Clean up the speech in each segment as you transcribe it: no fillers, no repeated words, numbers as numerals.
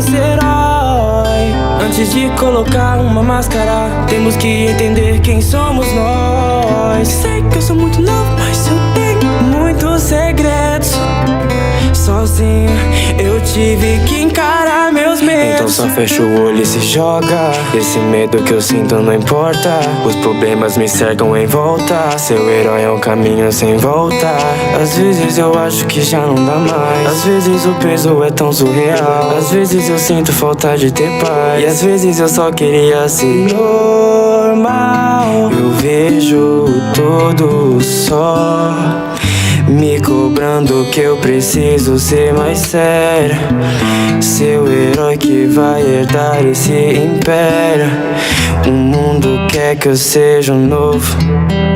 ser herói. Antes de colocar uma máscara, temos que entender quem somos nós. Sei que eu sou muito novo, mas eu tenho muitos segredos. Sozinho eu tive que encarar meus medos. Então só fecha o olho e se joga. Esse medo que eu sinto não importa. Os problemas me cercam em volta. Seu herói é um caminho sem volta. Às vezes eu acho que já não dá mais. Às vezes o peso é tão surreal. Às vezes eu sinto falta de ter paz. E às vezes eu só queria ser normal. Eu vejo tudo só me cobrando que eu preciso ser mais sério. Seu herói que vai herdar esse império. O mundo quer que eu seja um novo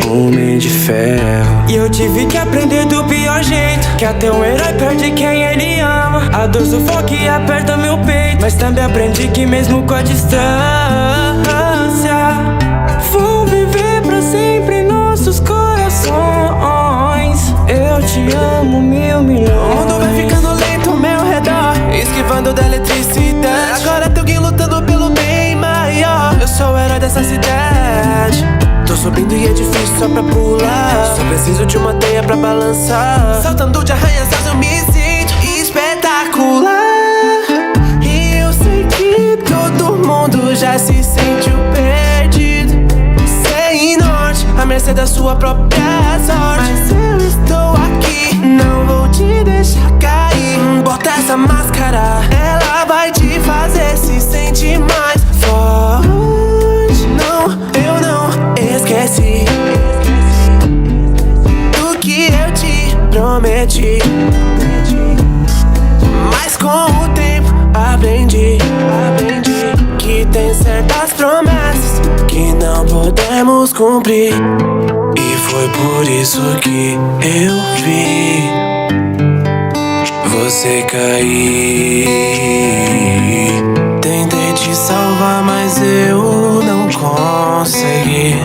homem de ferro. E eu tive que aprender do pior jeito, que até um herói perde quem ele ama. A dor sufoca e aperta meu peito, mas também aprendi que mesmo com a distância vão viver pra sempre em nossos corações. Eu te amo 1.000.000.000. O mundo vai ficando lento ao meu redor, esquivando da eletricidade. Agora tem alguém lutando pelo bem maior. Eu sou o herói dessa cidade. Tô subindo e é difícil só pra pular. Só preciso de uma teia pra balançar. Saltando de arranha-céus eu me sinto espetacular. E eu sei que todo mundo já se sentiu perdido, sem norte, à mercê da sua própria sorte. Mas eu estou aqui, não vou te deixar cair. Bota essa máscara, ela vai te fazer se sentir mais forte. Não, eu não esqueci do que eu te prometi, mas com o tempo aprendi que tem certas promessas que não podemos cumprir. E foi por isso que eu vi você cair. Tentei te salvar, mas eu não consegui.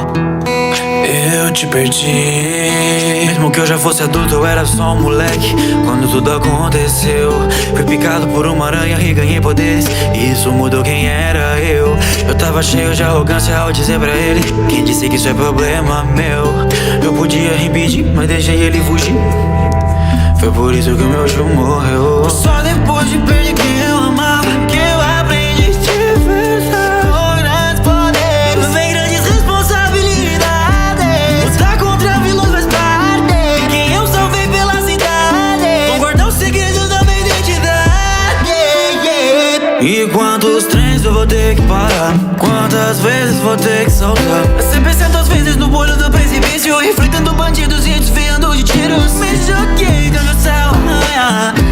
Eu te perdi. Mesmo que eu já fosse adulto, eu era só um moleque quando tudo aconteceu. Fui picado por uma aranha e ganhei poderes, e isso mudou quem era eu. Eu tava cheio de arrogância ao dizer pra ele: quem disse que isso é problema meu? Eu podia impedir, mas deixei ele fugir. Foi por isso que o meu tio morreu. Só depois de perder quem eu amava que eu aprendi de verdade. Com grandes poderes vem grandes responsabilidades. Lutar contra vilões faz parte. Quem eu salvei pela cidade, vou guardar o segredo da minha identidade. E quantos trens eu vou ter que parar? Quantas vezes vou ter que saltar? 100% vezes no olho do precipício, enfrentando bandidos e desviando de tiros. Me joguei do céu,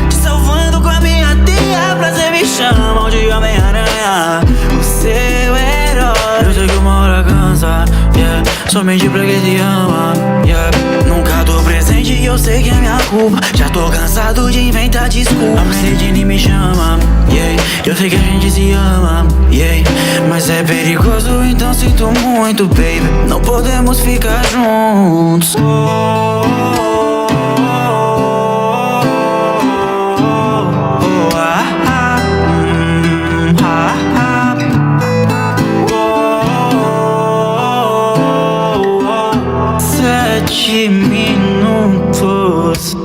te salvando com a minha teia. Prazer me chamam de Homem-Aranha, o seu herói. Eu sei que uma hora cansa, yeah, somente pra quem te ama, yeah. Nunca tô presente e eu sei que é minha culpa. Já tô cansado de inventar desculpa. A Mercedes me chama, yeah. Eu sei que a gente se ama, yeah. Mas é perigoso, então sinto muito, baby. Não podemos ficar juntos. Sete minutos.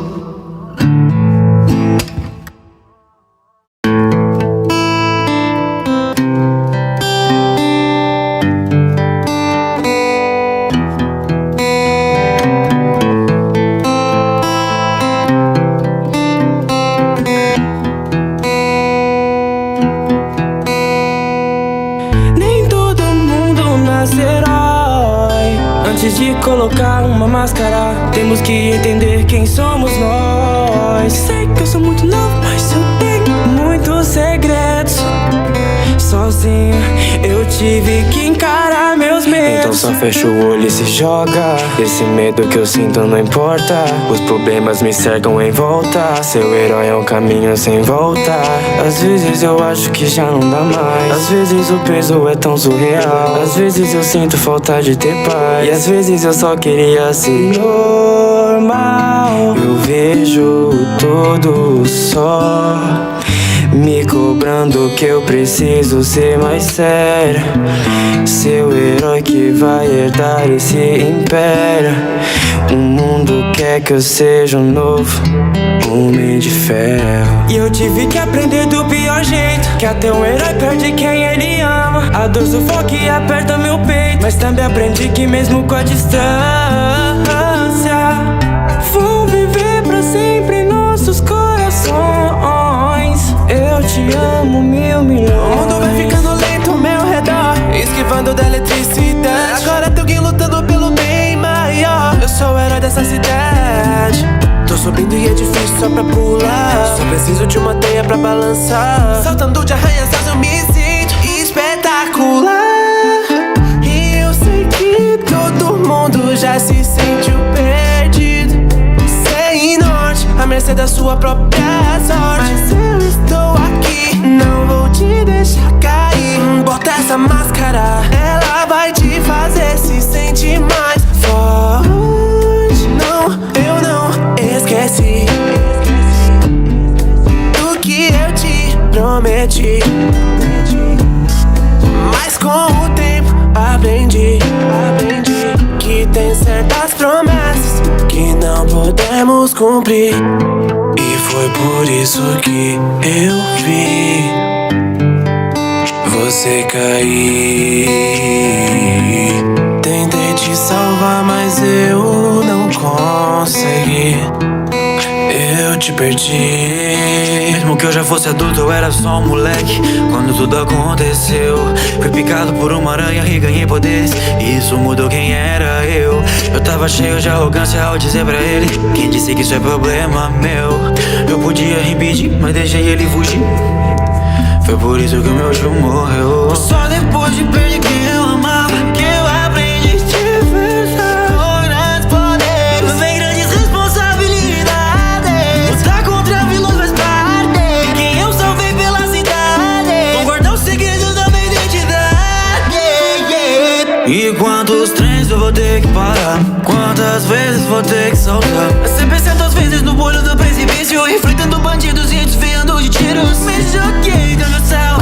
Antes de colocar uma máscara, temos que entender quem somos nós. Sei que eu sou muito novo, mas eu tenho muitos segredos. Sozinho eu tive que encarar meus medos. Então só fecha o olho e se joga. Esse medo que eu sinto não importa. Os problemas me cercam em volta. Seu herói é um caminho sem volta. Às vezes eu acho que já não dá mais. Às vezes o peso é tão surreal. Às vezes eu sinto falta de ter paz. E às vezes eu só queria ser normal. Eu vejo tudo só me cobrando que eu preciso ser mais sério. Seu herói que vai herdar esse império. O mundo quer que eu seja um novo Homem de Ferro. E eu tive que aprender do pior jeito, que até um herói perde quem ele ama. A dor sufoca e aperta meu peito, mas também aprendi que mesmo com a distância vão viver pra sempre em nossos corações. Eu te amo 1.000 milhões. O mundo vai ficando lento ao meu redor, esquivando da eletricidade. Agora tem alguém lutando pelo bem maior. Eu sou o herói dessa cidade. Tô subindo e é difícil só pra pular. Só preciso de uma teia pra balançar. Saltando de arranha-céus eu me sinto espetacular. E eu sei que todo mundo já se sentiu perdido, sem norte, à mercê da sua própria sorte. Mas eu estou aqui, não vou te deixar cair. Bota essa máscara, ela vai te fazer se sentir mais forte. Não, eu não esqueci do que eu te prometi, mas com o tempo aprendi que tem certas promessas que não podemos cumprir. E foi por isso que eu vi você cair. Tentei te salvar, mas eu não consegui. Eu te perdi. Mesmo que eu já fosse adulto, eu era só um moleque quando tudo aconteceu. Fui picado por uma aranha e ganhei poderes, e isso mudou quem era eu. Eu tava cheio de arrogância ao dizer pra ele: quem disse que isso é problema meu? Eu podia impedir, mas deixei ele fugir. Foi por isso que o meu tio morreu. Só depois de perder quem eu amava que eu aprendi de verdade. Com grandes poderes vem grandes responsabilidades. Lutar contra vilões faz parte. Quem eu salvei pela cidade, vou guardar o segredo da minha identidade. E quantos trens eu vou ter que parar? Quantas vezes vou ter que saltar? 100% vezes no olho do precipício, enfrentando bandidos e desviando de tiros. Me joguei dentro do céu,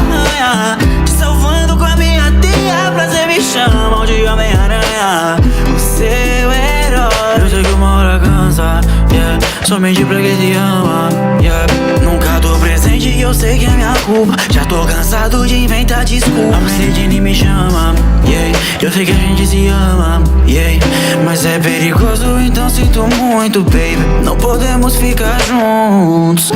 te salvando com a minha teia. Prazer me chamam de Homem-Aranha, o seu herói. Eu sei que uma hora cansa, yeah, somente pra quem te ama, yeah. Nunca tô presente e eu sei que é minha culpa. Já tô cansado de inventar desculpa. A Mercedes me chama, yeah. Eu sei que a gente se ama, yeah. Mas é perigoso, então sinto muito, baby. Não podemos ficar juntos.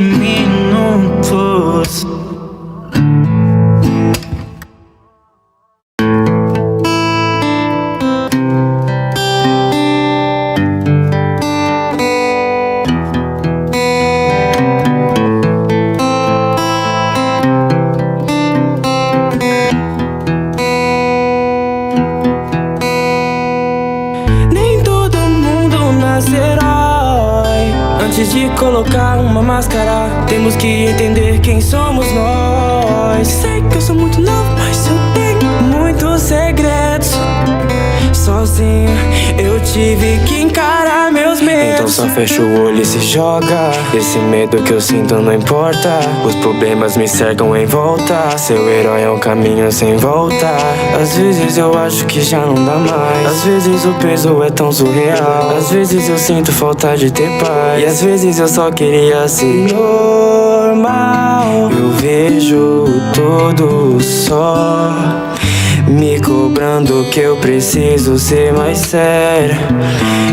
Minutos. Nem todo mundo nasce herói. Antes de colocar uma máscara, temos que entender quem somos nós. Sei que eu sou muito novo, mas eu tenho muitos segredos. Sozinho eu tive que encarar meus medos. Então só fecha o olho e se joga. Esse medo que eu sinto não importa. Os problemas me cercam em volta. Seu herói é um caminho sem volta. Às vezes eu acho que já não dá mais. Às vezes o peso é tão surreal. Às vezes eu sinto falta de ter paz. E às vezes eu só queria ser normal. Eu vejo tudo só me cobrando que eu preciso ser mais sério.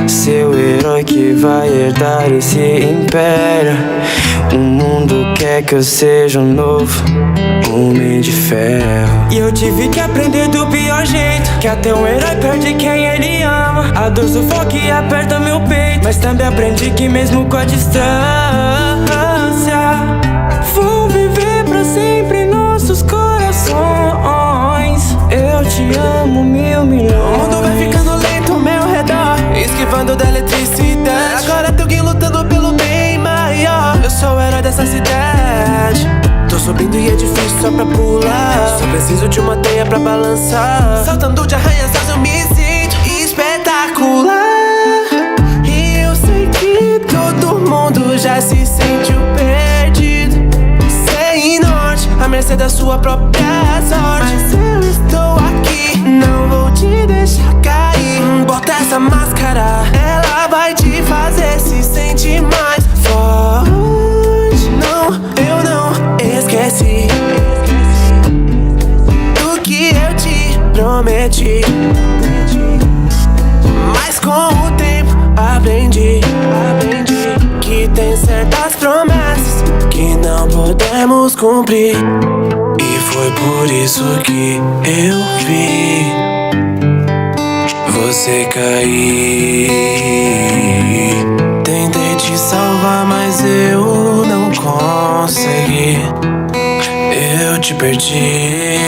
Seu herói que vai herdar esse império. O mundo quer que eu seja um novo Homem de Ferro. E eu tive que aprender do pior jeito, que até um herói perde quem ele ama. A dor sufoca e aperta meu peito, mas também aprendi que mesmo com a distância vão viver pra sempre em nossos corações. Eu te amo 1.000 milhões. O mundo vai ficando lento ao meu redor, esquivando da eletricidade. Agora tem alguém lutando pelo bem maior. Eu sou o herói dessa cidade. subindo e é difícil só pra pular. Só preciso de uma teia pra balançar. Saltando de arranha-céus eu me sinto espetacular. E eu sei que todo mundo já se sentiu perdido, sem norte, à mercê da sua própria sorte. Mas eu estou aqui, não vou te deixar cair. Bota essa máscara, ela vai te fazer se sentir mais forte. Não, eu não esqueci do que eu te prometi, mas com o tempo aprendi que tem certas promessas que não podemos cumprir. E foi por isso que eu vi você cair. Tentei te salvar, mas eu não consegui. Eu te perdi.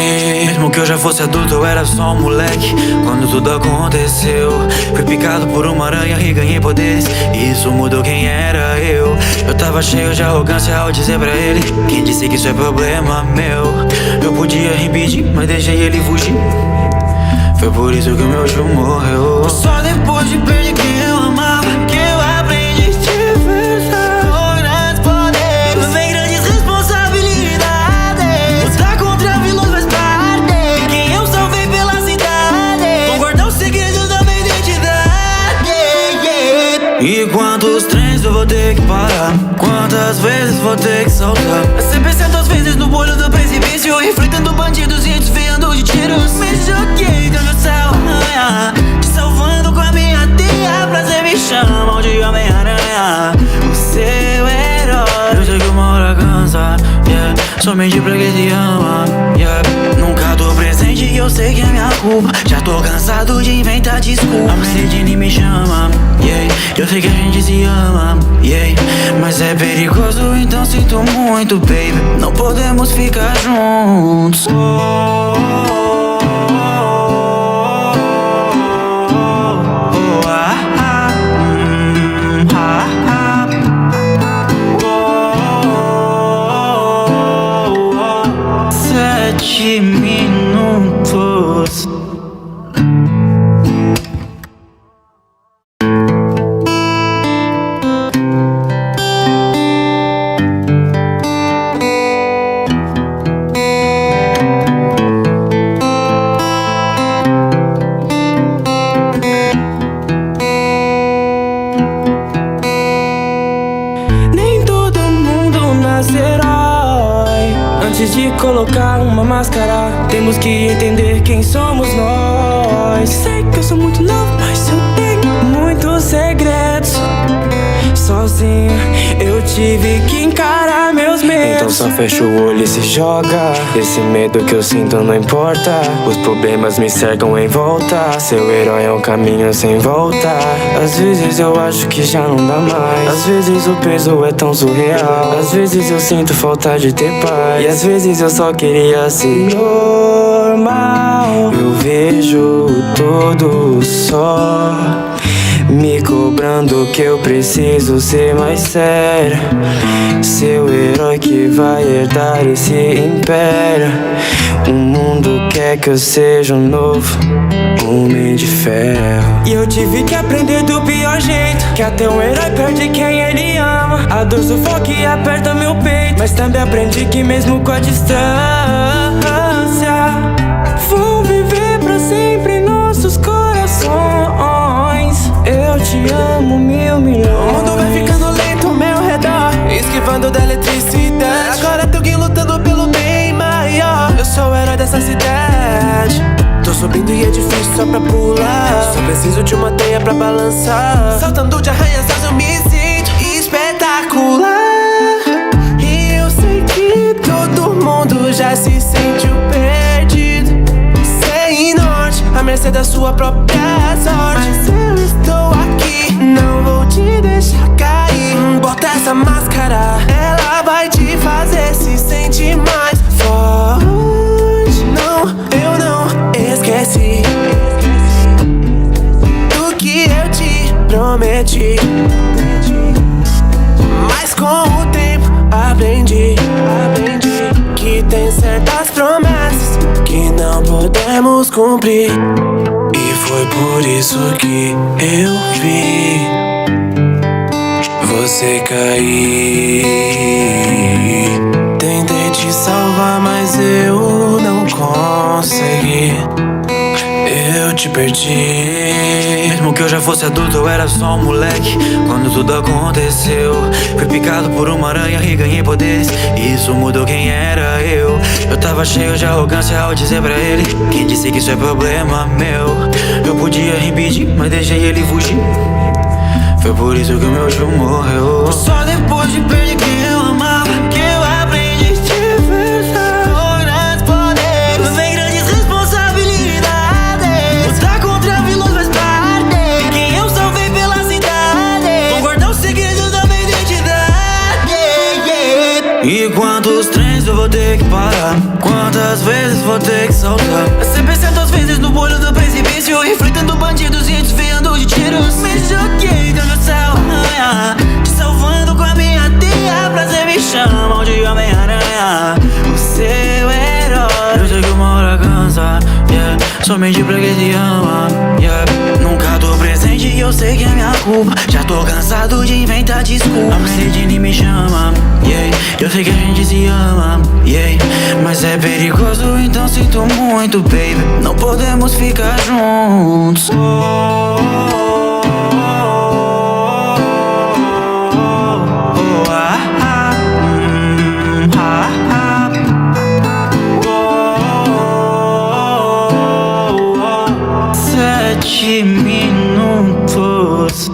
Mesmo que eu já fosse adulto, eu era só um moleque quando tudo aconteceu. Fui picado por uma aranha e ganhei poderes, e isso mudou quem era eu. Eu tava cheio de arrogância ao dizer pra ele: quem disse que isso é problema meu? Eu podia impedir, mas deixei ele fugir. Foi por isso que o meu tio morreu. Só depois de perder quem eu amava que eu aprendi a te enfrentar. Com grandes poderes vem grandes responsabilidades. Lutar contra vilões faz parte. Quem eu salvei pela cidade, vou guardar os segredos da minha identidade. E quantos trens eu vou ter que parar? Quantas vezes vou ter que saltar? 100% vezes no olho do precipício, enfrentando bandidos e desviando de tiros. Me joguei do meu céu, te salvando com a minha teia. Prazer me chamam de Homem-Aranha, o seu herói. Eu sei que uma hora cansa, yeah, somente pra quem te ama, yeah. Nunca tô presente e eu sei que é minha culpa. Já tô cansado de inventar desculpas. A Mercedes me chama, yeah. Eu sei que a gente se ama, yeah. Mas é perigoso, então sinto muito, baby. Não podemos ficar juntos. Sete minutos. Nem todo mundo nasce herói. Antes de colocar uma máscara, temos que entender quem somos nós. Sei que eu sou muito novo, mas eu tenho muitos segredos. Sozinho eu tive que encarar meus medos. Então só fecha o olho e se joga. Esse medo que eu sinto não importa. Os problemas me cercam em volta. Seu herói é um caminho sem volta. Às vezes eu acho que já não dá mais. Às vezes o peso é tão surreal. Às vezes eu sinto falta de ter paz. E às vezes eu só queria ser normal. Eu vejo todo só me cobrando que eu preciso ser mais sério. Seu herói que vai herdar esse império. O mundo quer que eu seja um novo Homem de Ferro. E eu tive que aprender do pior jeito, que até um herói perde quem ele ama. A dor sufoca e aperta meu peito, mas também aprendi que mesmo com a distância vou viver pra sempre em nossos corações. Eu te amo 1.000.000. O mundo vai ficando lento ao meu redor, esquivando da eletricidade. Agora tem alguém lutando pelo bem maior. Eu sou o herói dessa cidade. Tô subindo e é difícil só pra pular. Só preciso de uma teia pra balançar. Saltando de arranha-céus eu me sinto espetacular. E eu sei que todo mundo já se sentiu perdido, sem norte, à mercê da sua própria sorte. Mas eu estou aqui, não vou te deixar cair. Bota essa máscara, ela vai te fazer se sentir mais forte. Não, eu não esqueci do que eu te prometi, mas com o tempo aprendi cumprir. E foi por isso que eu vi você cair. Tentei te salvar, mas eu não consegui. Eu te perdi. Mesmo que eu já fosse adulto, eu era só um moleque quando tudo aconteceu. Fui picado por uma aranha e ganhei poderes. Isso mudou quem era eu. Eu tava cheio de arrogância ao dizer pra ele: quem disse que isso é problema meu? Eu podia impedir, mas deixei ele fugir. Foi por isso que o meu tio morreu. Só depois de perder quem eu amava que eu aprendi de verdade. Com grandes poderes vem grandes responsabilidades. Lutar contra vilões faz parte. Quem eu salvei pela cidade. Vou guardar os segredos da minha identidade. E quantos trens eu vou ter que parar? Quantas vezes vou ter que saltar? 100% vezes no olho do precipício, enfrentando bandidos e desviando de tiros. Me joguei do meu céu, te salvando com a minha teia. Prazer me chamam de Homem-Aranha, o seu herói. Eu sei que uma hora cansa, yeah. Somente pra quem te ama, yeah. Nunca tô presente e eu sei que é minha culpa. Já tô cansado de inventar desculpa. A Mercedes me chama, yeah. Eu sei que a gente se ama, yeah. Mas é perigoso, então sinto muito, baby. Não podemos ficar juntos. Sete minutos.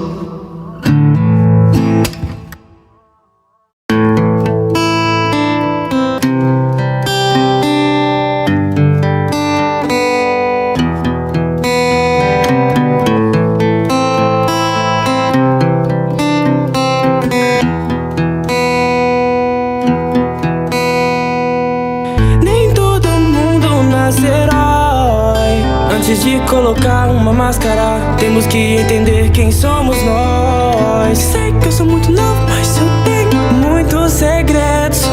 Antes de colocar uma máscara, temos que entender quem somos nós. Sei que eu sou muito novo, mas eu tenho muitos segredos.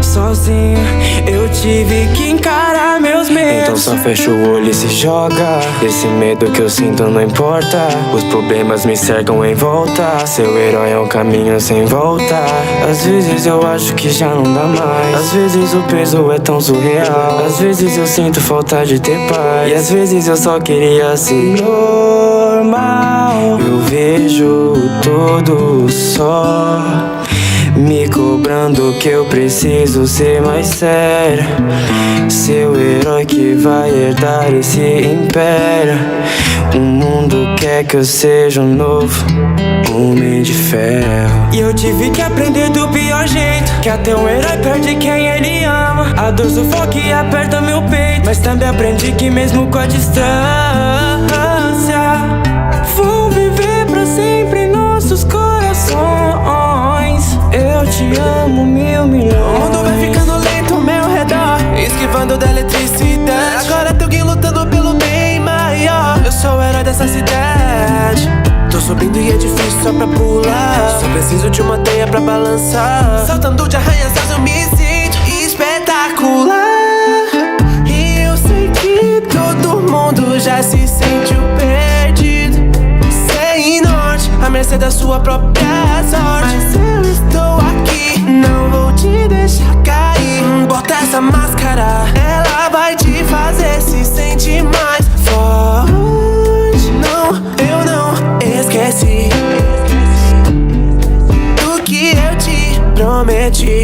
Sozinho eu tive que encarar meus medos. Então só fecha o olho e se joga. Esse medo que eu sinto não importa. Os problemas me cercam em volta. Seu herói é um caminho sem volta. Às vezes eu acho que já não dá mais. Às vezes o peso é tão surreal. Às vezes eu sinto falta de ter paz. E às vezes eu só queria ser normal. Eu vejo todo só me cobrando que eu preciso ser mais sério. Seu herói que vai herdar esse império. O mundo quer que eu seja um novo Homem de Ferro. E eu tive que aprender do pior jeito, que até um herói perde quem ele ama. A dor sufoca e aperta meu peito, mas também aprendi que mesmo com a distância vão viver pra sempre em nossos corações. Eu te amo 1000 milhões. O mundo vai ficando lento ao meu redor, esquivando da eletricidade. Agora tem alguém lutando pelo bem maior. Eu sou o herói dessa cidade. Tô subindo e é difícil só pra pular. Só preciso de uma teia pra balançar. Saltando de arranha-céus eu me sinto espetacular. E eu sei que todo mundo já se sentiu perdido, sem norte, à mercê da sua própria sorte. Mas eu estou aqui, não vou te deixar cair. Bota essa máscara, ela vai te fazer se sentir mais forte. Não, eu não esqueci do que eu te prometi,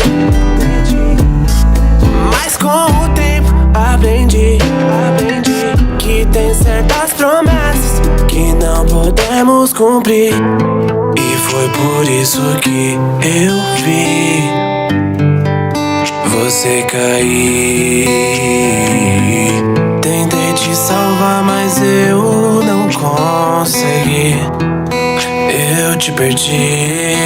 mas com o tempo aprendi que tem certas promessas que não podemos cumprir. E foi por isso que eu vi você cair. Tentei te salvar, mas eu não consegui. Eu te perdi.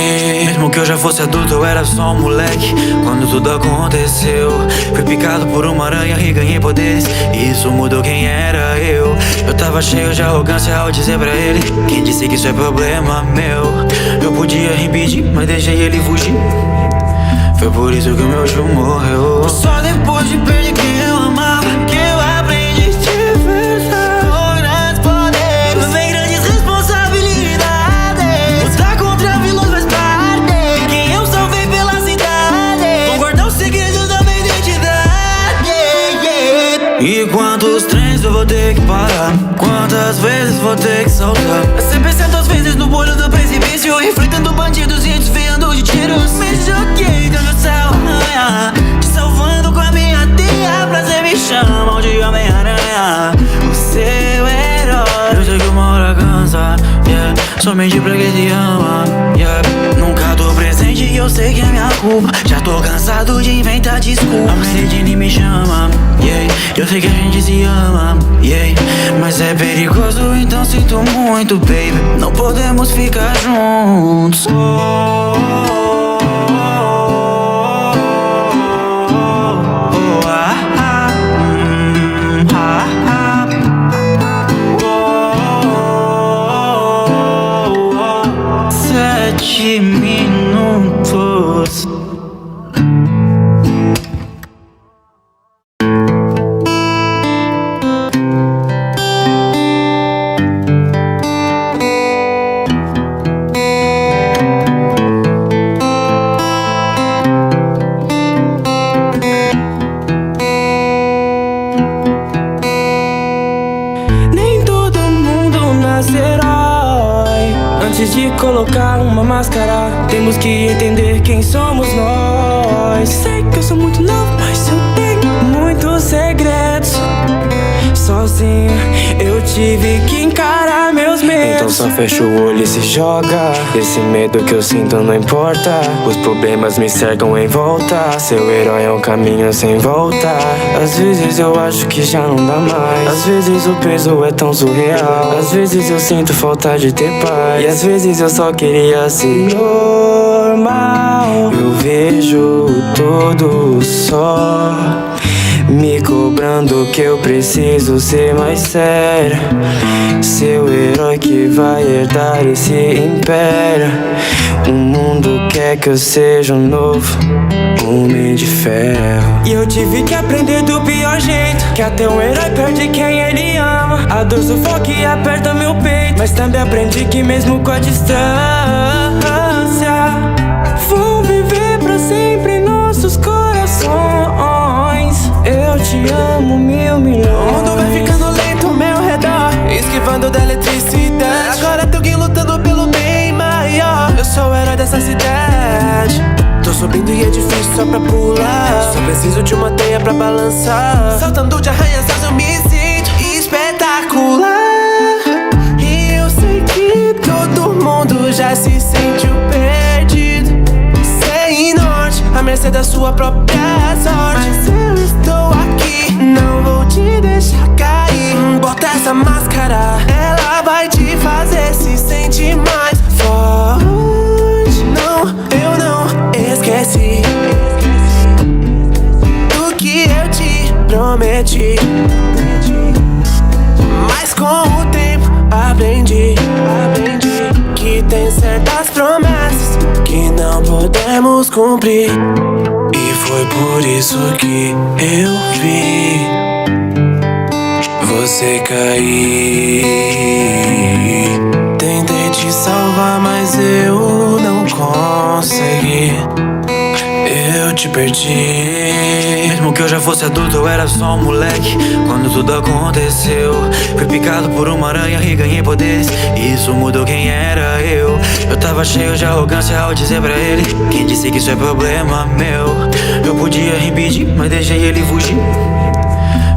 Mesmo que eu já fosse adulto, eu era só um moleque quando tudo aconteceu. Fui picado por uma aranha e ganhei poderes. Isso mudou quem era eu. Eu tava cheio de arrogância ao dizer pra ele: quem disse que isso é problema meu? Eu podia impedir, mas deixei ele fugir. Foi por isso que o meu tio morreu. Só depois de perder quem eu amava que eu aprendi de ter que parar? Quantas vezes vou ter que soltar? 100% vezes no olho do precipício, enfrentando bandidos e desviando de tiros. Me joguei do meu céu, te salvando com a minha teia. Prazer me chamam de Homem-Aranha, o seu herói. Eu sei que uma hora cansa, yeah, somente pra quem te ama, yeah. Nunca tô presente e eu sei que é minha culpa. Já tô cansado de inventar desculpa. A Cedine me chama, yeah, eu sei que a gente se ama, yeah, mas é perigoso, então sinto muito, baby. Não podemos ficar juntos. Minutos. Nem todo mundo nasce herói. Antes de colocar uma máscara, temos que entender quem somos nós. Sei que eu sou muito novo, mas eu tenho muitos segredos. Sozinho eu tive que encarar meus medos. Então só fecha o olho e se joga. Esse medo que eu sinto não importa. Os problemas me cercam em volta. Seu herói é um caminho sem volta. Às vezes eu acho que já não dá mais. Às vezes o peso é tão surreal. Às vezes eu sinto falta de ter paz. E às vezes eu só queria ser normal. Eu vejo tudo só me cobrando que eu preciso ser mais sério. Seu herói que vai herdar esse império. O mundo quer que eu seja um novo Homem de Ferro. E eu tive que aprender do pior jeito, que até um herói perde quem ele ama. A dor sufoca e aperta meu peito, mas também aprendi que mesmo com a distância vou viver pra sempre em nossos corações. Eu te amo 1.000 milhões. O mundo vai ficando lento ao meu redor, esquivando da eletricidade. Agora tem alguém lutando pelo bem maior. Eu sou o herói dessa cidade. Tô subindo e é difícil só pra pular. Só preciso de uma teia pra balançar. Saltando de arranha-céus eu me sinto espetacular. E eu sei que todo mundo já se sentiu perdido, sem norte, à mercê da sua própria sorte. Mas eu estou aqui, não vou te deixar cair. Bota essa máscara, ela vai te fazer se sentir mais forte. Não, eu não esqueci do que eu te prometi, mas com o tempo aprendi que tem certas promessas que não podemos cumprir. E foi por isso que eu vi você cair. Tentei te salvar, mas eu não consegui. Eu te perdi. Mesmo que eu já fosse adulto, eu era só um moleque quando tudo aconteceu. Fui picado por uma aranha e ganhei poderes, e isso mudou quem era eu. Eu tava cheio de arrogância ao dizer pra ele: quem disse que isso é problema meu? Eu podia impedir, mas deixei ele fugir.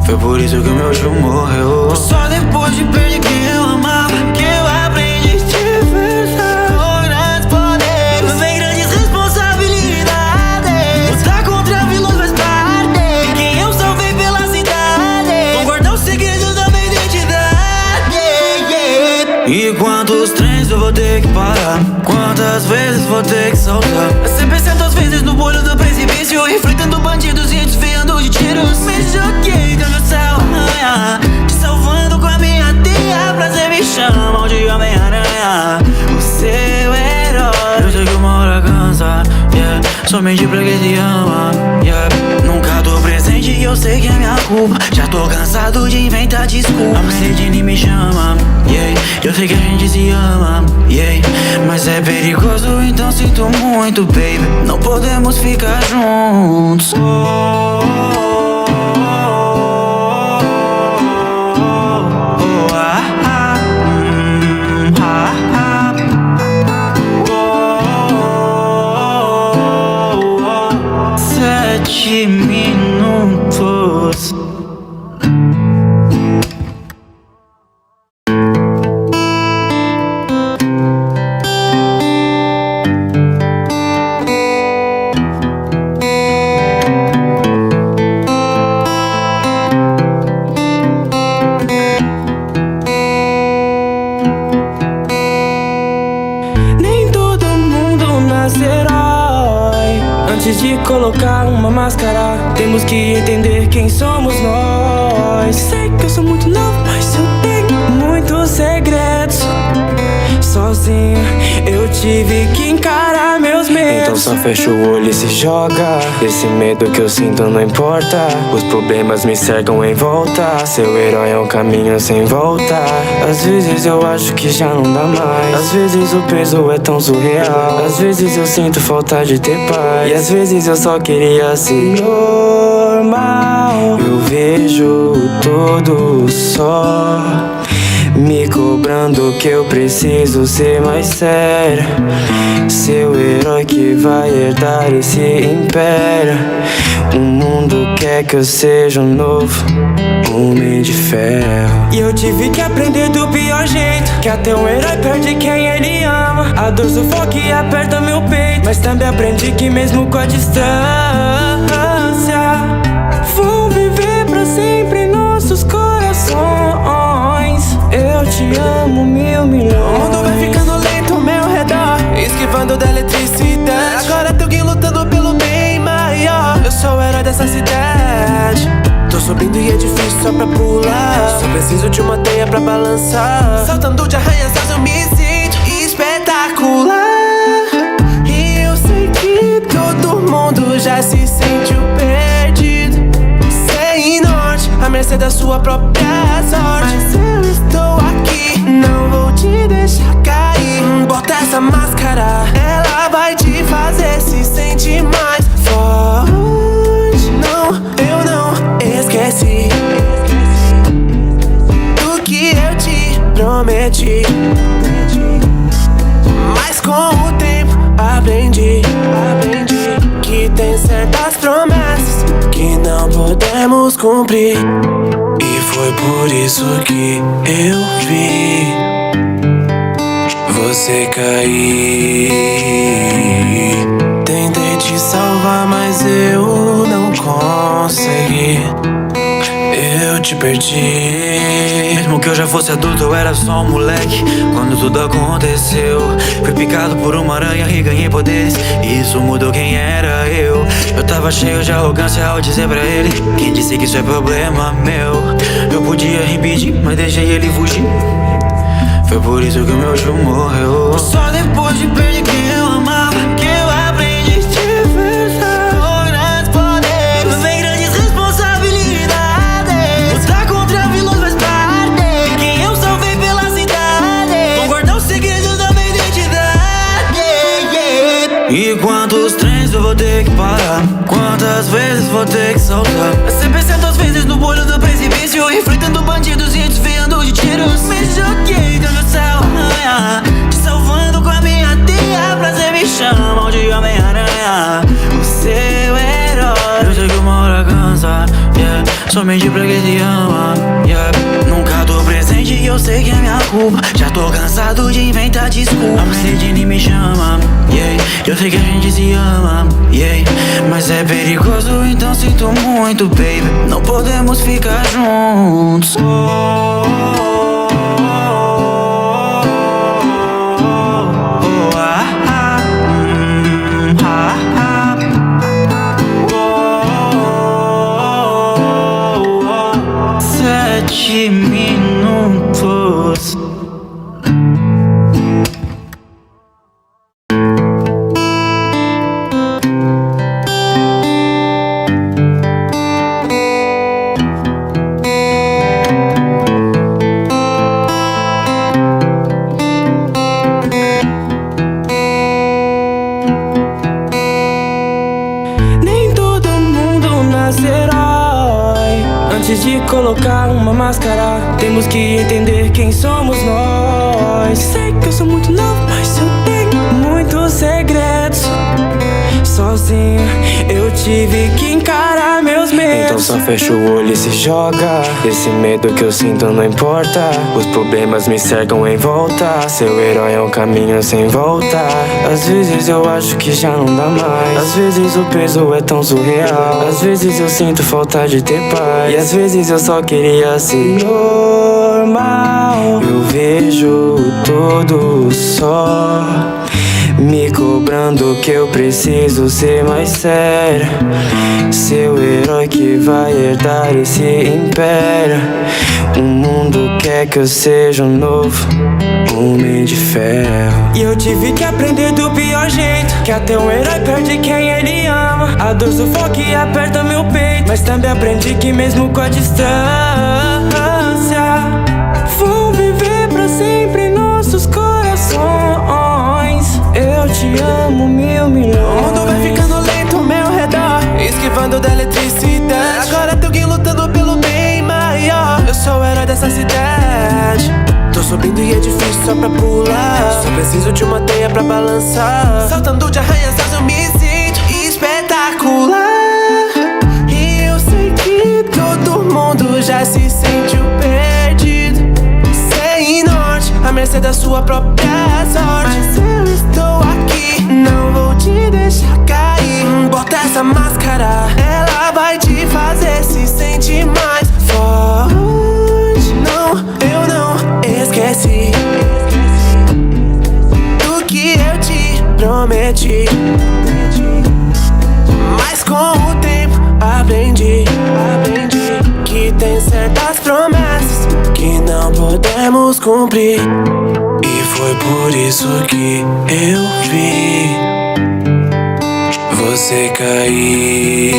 Foi por isso que o meu tio morreu. Só depois de perder quem eu amava que eu aprendi de verdade. Com grandes poderes vem grandes responsabilidades. Lutar contra vilões faz parte. Quem eu salvei pela cidade, vou guardar os segredos da minha identidade, yeah. E quantos trens eu vou ter que parar? Quantas vezes vou ter que soltar? 100% vezes no olho do precipício, enfrentando bandidos e desviando de tiros. Me joguei do meu céu, te salvando com a minha teia. Prazer me chamam de Homem-Aranha, o seu herói. Eu sei que uma hora cansa, yeah, somente pra quem te ama, yeah. Nunca tô presente e eu sei que é minha culpa. Já tô cansado de inventar desculpa. A Cedine me chama, yeah, eu sei que a gente se ama, yeah, mas é perigoso, então sinto muito, baby. Não podemos ficar juntos. 7 minutos. Antes de colocar uma máscara, temos que entender quem somos nós. Sei que eu sou muito novo, mas eu tenho muitos segredos. Sozinho eu tive que encarar meus medos. Então só fecha o olho e se joga. Esse medo que eu sinto não importa. Os problemas me cercam em volta. Seu herói é um caminho sem volta. Às vezes eu acho que já não dá mais. Às vezes o peso é tão surreal. Às vezes eu sinto falta de ter paz. E às vezes eu só queria ser normal. Eu vejo tudo só me cobrando que eu preciso ser mais sério. Seu herói que vai herdar esse império. O mundo quer que eu seja um novo homem de ferro. E eu tive que aprender do pior jeito, que até um herói perde quem ele ama. A dor sufoca e aperta meu peito, mas também aprendi que mesmo com a distância vão viver pra sempre em nossos corações. Eu te amo 1.000.000.000. O mundo vai ficando lento ao meu redor, esquivando da eletricidade. Agora tem alguém lutando pelo bem maior. Eu sou o herói dessa cidade. Tô subindo e é difícil só pra pular. Só preciso de uma teia pra balançar. Saltando de arranha-céus eu me sinto espetacular. E eu sei que todo mundo já se sentiu perdido, sem norte, à mercê da sua própria sorte. Mas eu estou aqui, não vou te deixar cair. Bota essa máscara, ela vai te fazer se sentir mais forte. Não, eu não esqueci do que eu te prometi, mas com o tempo aprendi que tem certas promessas que não podemos cumprir. E foi por isso que eu vi você cair. Tentei te salvar, mas eu não consegui. Eu te perdi. Mesmo que eu já fosse adulto, eu era só um moleque quando tudo aconteceu. Fui picado por uma aranha e ganhei poderes, e isso mudou quem era eu. Eu tava cheio de arrogância ao dizer pra ele: quem disse que isso é problema meu? Eu podia impedir, mas deixei ele fugir. Foi por isso que o meu Ju morreu. Só depois de perder quem eu amava que eu aprendi de verdade. Com grandes poderes vem grandes responsabilidades. Lutar contra vilões faz parte. Quem eu salvei pela cidade, vou guardar os segredos da minha identidade. E quantos trens eu vou ter que parar? Quantas vezes vou ter que saltar? Sempre certas vezes no olho do precipício, enfrentando bandidos e desviando de tiros. Me joguei do meu céu, te salvando com a minha teia. Prazer me chamam de Homem-Aranha, o seu herói. Eu sei que uma hora cansa, yeah, somente pra quem te ama, yeah. Nunca tô presente e eu sei que é minha culpa. Já tô cansado de inventar desculpa. A Mercedes me chama, yeah. Eu sei que a gente se ama, yeah. Mas é perigoso, então sinto muito, baby. Não podemos ficar juntos. Sete minutos. Nem todo mundo nasce herói. Antes de colocar uma máscara, temos que entender quem somos nós. Sei que eu sou muito novo, mas eu tenho muitos segredos. Sozinho Sozinho eu tive que encarar meus medos. Então só fecha o olho e se joga. Esse medo que eu sinto não importa. Os problemas me cercam em volta. Seu herói é um caminho sem volta. Às vezes eu acho que já não dá mais. Às vezes o peso é tão surreal. Às vezes eu sinto falta de ter paz. E às vezes eu só queria ser normal. Eu vejo tudo só me cobrando que eu preciso ser mais sério. Seu herói que vai herdar esse império. O mundo quer que eu seja um novo Homem de Ferro. E eu tive que aprender do pior jeito, que até um herói perde quem ele ama. A dor sufoca e aperta meu peito, mas também aprendi que mesmo com a distância vão viver pra sempre em nossos corações. Eu te amo mil milhões. O mundo vai ficando lento ao meu redor, esquivando da eletricidade. Agora tem alguém lutando pelo bem maior. Eu sou o herói dessa cidade. Tô subindo e é difícil só pra pular. Só preciso de uma teia pra balançar. Saltando de arranha-céus eu me sinto espetacular. E eu sei que todo mundo já se sentiu perdido, sem norte, à mercê da sua própria sorte. Mas eu estou aqui, não vou te deixar cair. Bota essa máscara, ela vai te fazer se sentir mais forte. Não, eu não esqueci do que eu te prometi, mas com o tempo aprendi que tem certas promessas que não podemos cumprir. E foi por isso que eu vi você cair.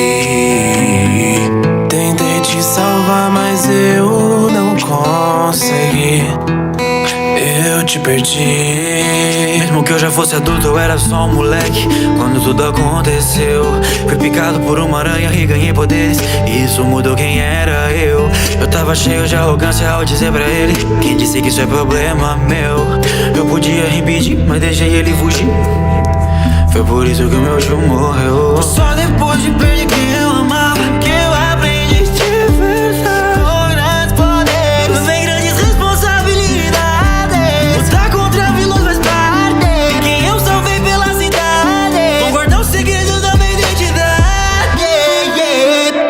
Tentei te salvar, mas eu não consegui. Eu te perdi. Mesmo que eu já fosse adulto, eu era só um moleque quando tudo aconteceu. Fui picado por uma aranha e ganhei poderes, e isso mudou quem era eu. Eu tava cheio de arrogância ao dizer pra ele: quem disse que isso é problema meu? Eu podia impedir, mas deixei ele fugir. Foi por isso que o meu tio morreu. Só depois de perder quem eu amava que eu aprendi de verdade. Com grandes poderes vem grandes responsabilidades. Lutar contra vilões faz parte. Quem eu salvei pela cidade, vou guardar o segredo da minha identidade.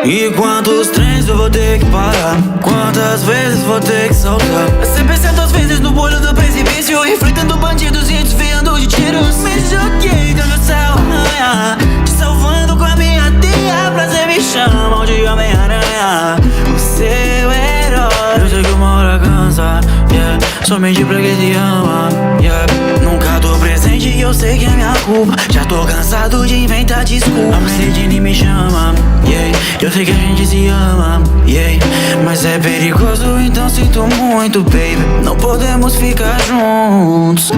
E quantos trens eu vou ter que parar? Quantas vezes vou ter que saltar? 100% vezes no olho do precipício, enfrentando bandidos e desviando de tiros. Me joguei do meu céu, te salvando com a minha teia. Prazer me chamam de Homem-Aranha, o seu herói. Eu sei que uma hora cansa, yeah, somente pra quem te ama, yeah. Nunca tô presente e eu sei que é minha culpa. Já tô cansado de inventar desculpa. A Mercedes me chama, yeah. Eu sei que a gente se ama, yeah. Mas é perigoso, então sinto muito, baby. Não podemos ficar juntos.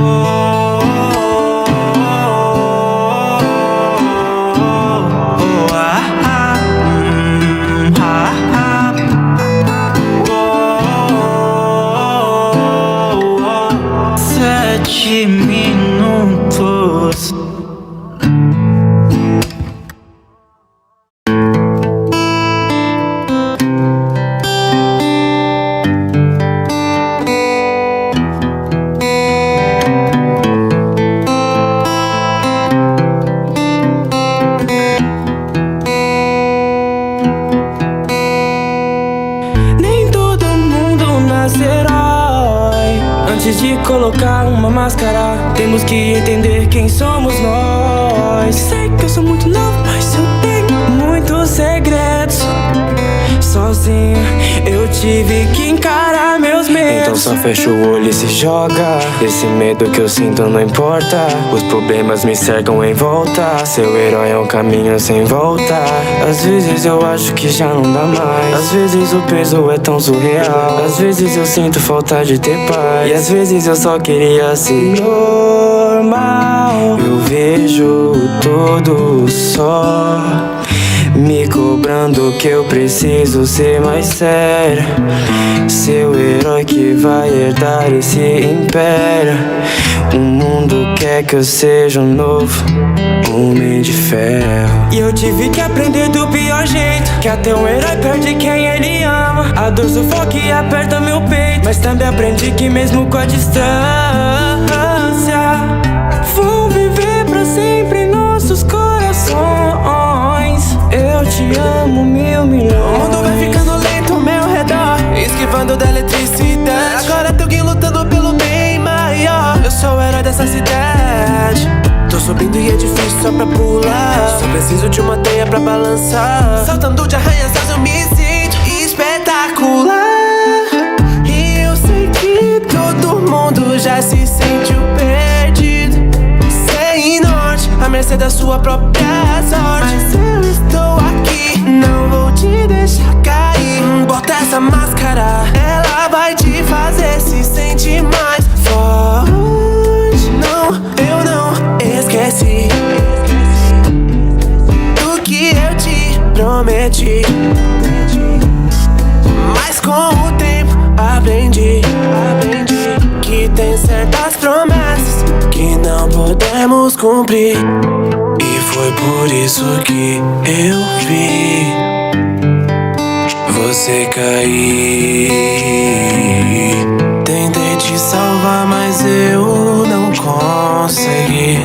Sete minutos. Nem todo mundo nasce herói. Antes de colocar uma máscara, temos que entender quem somos nós. Sei que eu sou muito novo, mas eu tenho muitos segredos. Sozinho eu tive que encarar meus medos. Então só fecha o olho e se joga. Esse medo que eu sinto não importa. Os problemas me cercam em volta. Seu herói é um caminho sem volta. Às vezes eu acho que já não dá mais. Às vezes o peso é tão surreal. Às vezes eu sinto falta de ter paz. E às vezes eu só queria ser normal. Eu vejo tudo só me cobrando que eu preciso ser mais sério. Seu herói que vai herdar esse império. O mundo quer que eu seja um novo Homem de Ferro. eu tive que aprender do pior jeito, que até um herói perde quem ele ama. A dor sufoca e aperta meu peito, mas também aprendi que mesmo com a distância vou viver pra sempre em nossos corações. Eu te amo 1.000 milhões. O mundo vai ficando lento ao meu redor, esquivando da eletricidade. Agora tem alguém lutando pelo bem maior. Eu sou o herói dessa cidade. Tô subindo e é difícil só pra pular. Só preciso de uma teia pra balançar. Saltando de arranha-céus eu me sinto espetacular. E eu sei que todo mundo já se sentiu perdido, sem norte, à mercê da sua própria sorte. Mas eu estou aqui, não vou te deixar cair. Bota essa máscara, ela vai te fazer se sentir mais forte. Não, eu não esqueci do que eu te prometi, mas com o tempo aprendi que tem certas promessas que não podemos cumprir. E foi por isso que eu vi você cair. Tentei te salvar, mas eu não consegui.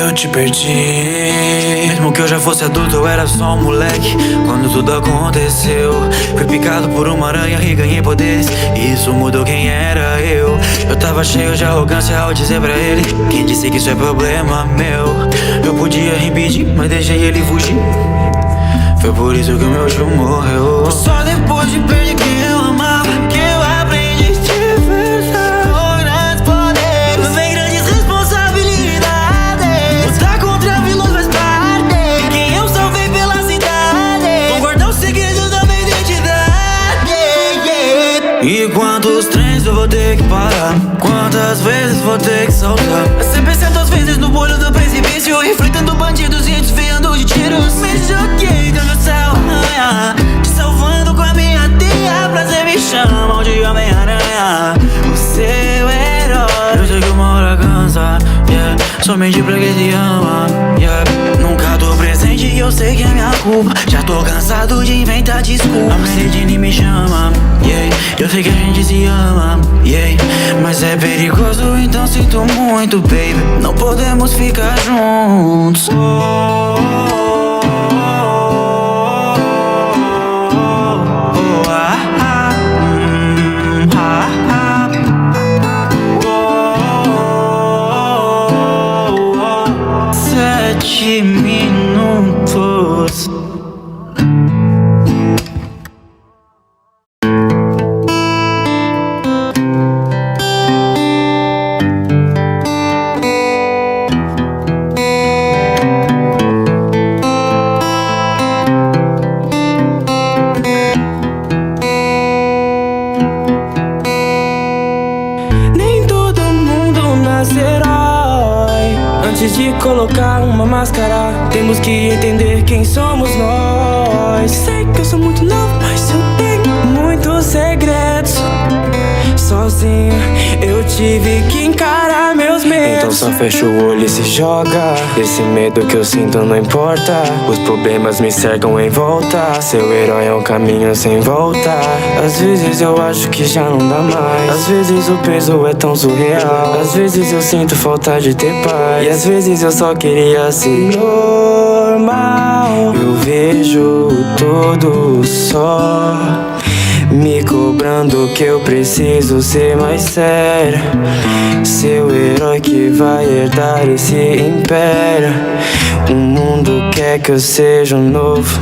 Eu te perdi. Mesmo que eu já fosse adulto, eu era só um moleque quando tudo aconteceu. Fui picado por uma aranha e ganhei poderes, e isso mudou quem era eu. Eu tava cheio de arrogância ao dizer pra ele: quem disse que isso é problema meu? Eu podia impedir, mas deixei ele fugir. Foi por isso que o meu tio morreu. Só depois de perder quem eu amava que eu aprendi de verdade. Com grandes poderes vem grandes responsabilidades. Lutar contra vilões faz parte. Quem eu salvei pela cidade, vou guardar o segredo da minha identidade. E quantos trens eu vou ter que parar? Quantas vezes vou ter que saltar? 100% às vezes no olho do precipício, enfrentando bandidos e desviando de tiros. Me joguei do meu céu, te salvando com a minha teia. Prazer me chamam de Homem-Aranha, o seu herói. Eu sei que uma hora cansa, yeah, somente pra quem te ama, yeah. Nunca tô presente e eu sei que é minha culpa. Já tô cansado de inventar desculpas. A Mercedes me chama, yeah, eu sei que a gente se ama, yeah, mas é perigoso, então sinto muito, baby. Não podemos ficar juntos. Sete minutos. Nem todo mundo nasce herói. Antes de colocar uma máscara, temos que entender quem somos nós. Sei que eu sou muito novo, mas eu tenho muitos segredos. Sozinho eu tive que encarar meus medos. Então só fecha o olho e se joga. Esse medo que eu sinto não importa. Os problemas me cercam em volta. Seu herói é um caminho sem volta. Às vezes eu acho que já não dá mais. Às vezes o peso é tão surreal. Às vezes eu sinto falta de ter paz. E às vezes eu só queria ser normal. Eu vejo tudo só me cobrando que eu preciso ser mais sério. Seu herói que vai herdar esse império. O mundo quer que eu seja um novo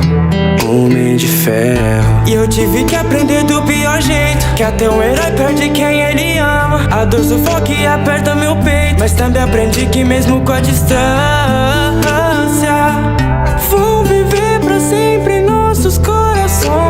Homem de Ferro. E eu tive que aprender do pior jeito, que até um herói perde quem ele ama. A dor sufoca e aperta meu peito, mas também aprendi que mesmo com a distância vou viver pra sempre em nossos corações.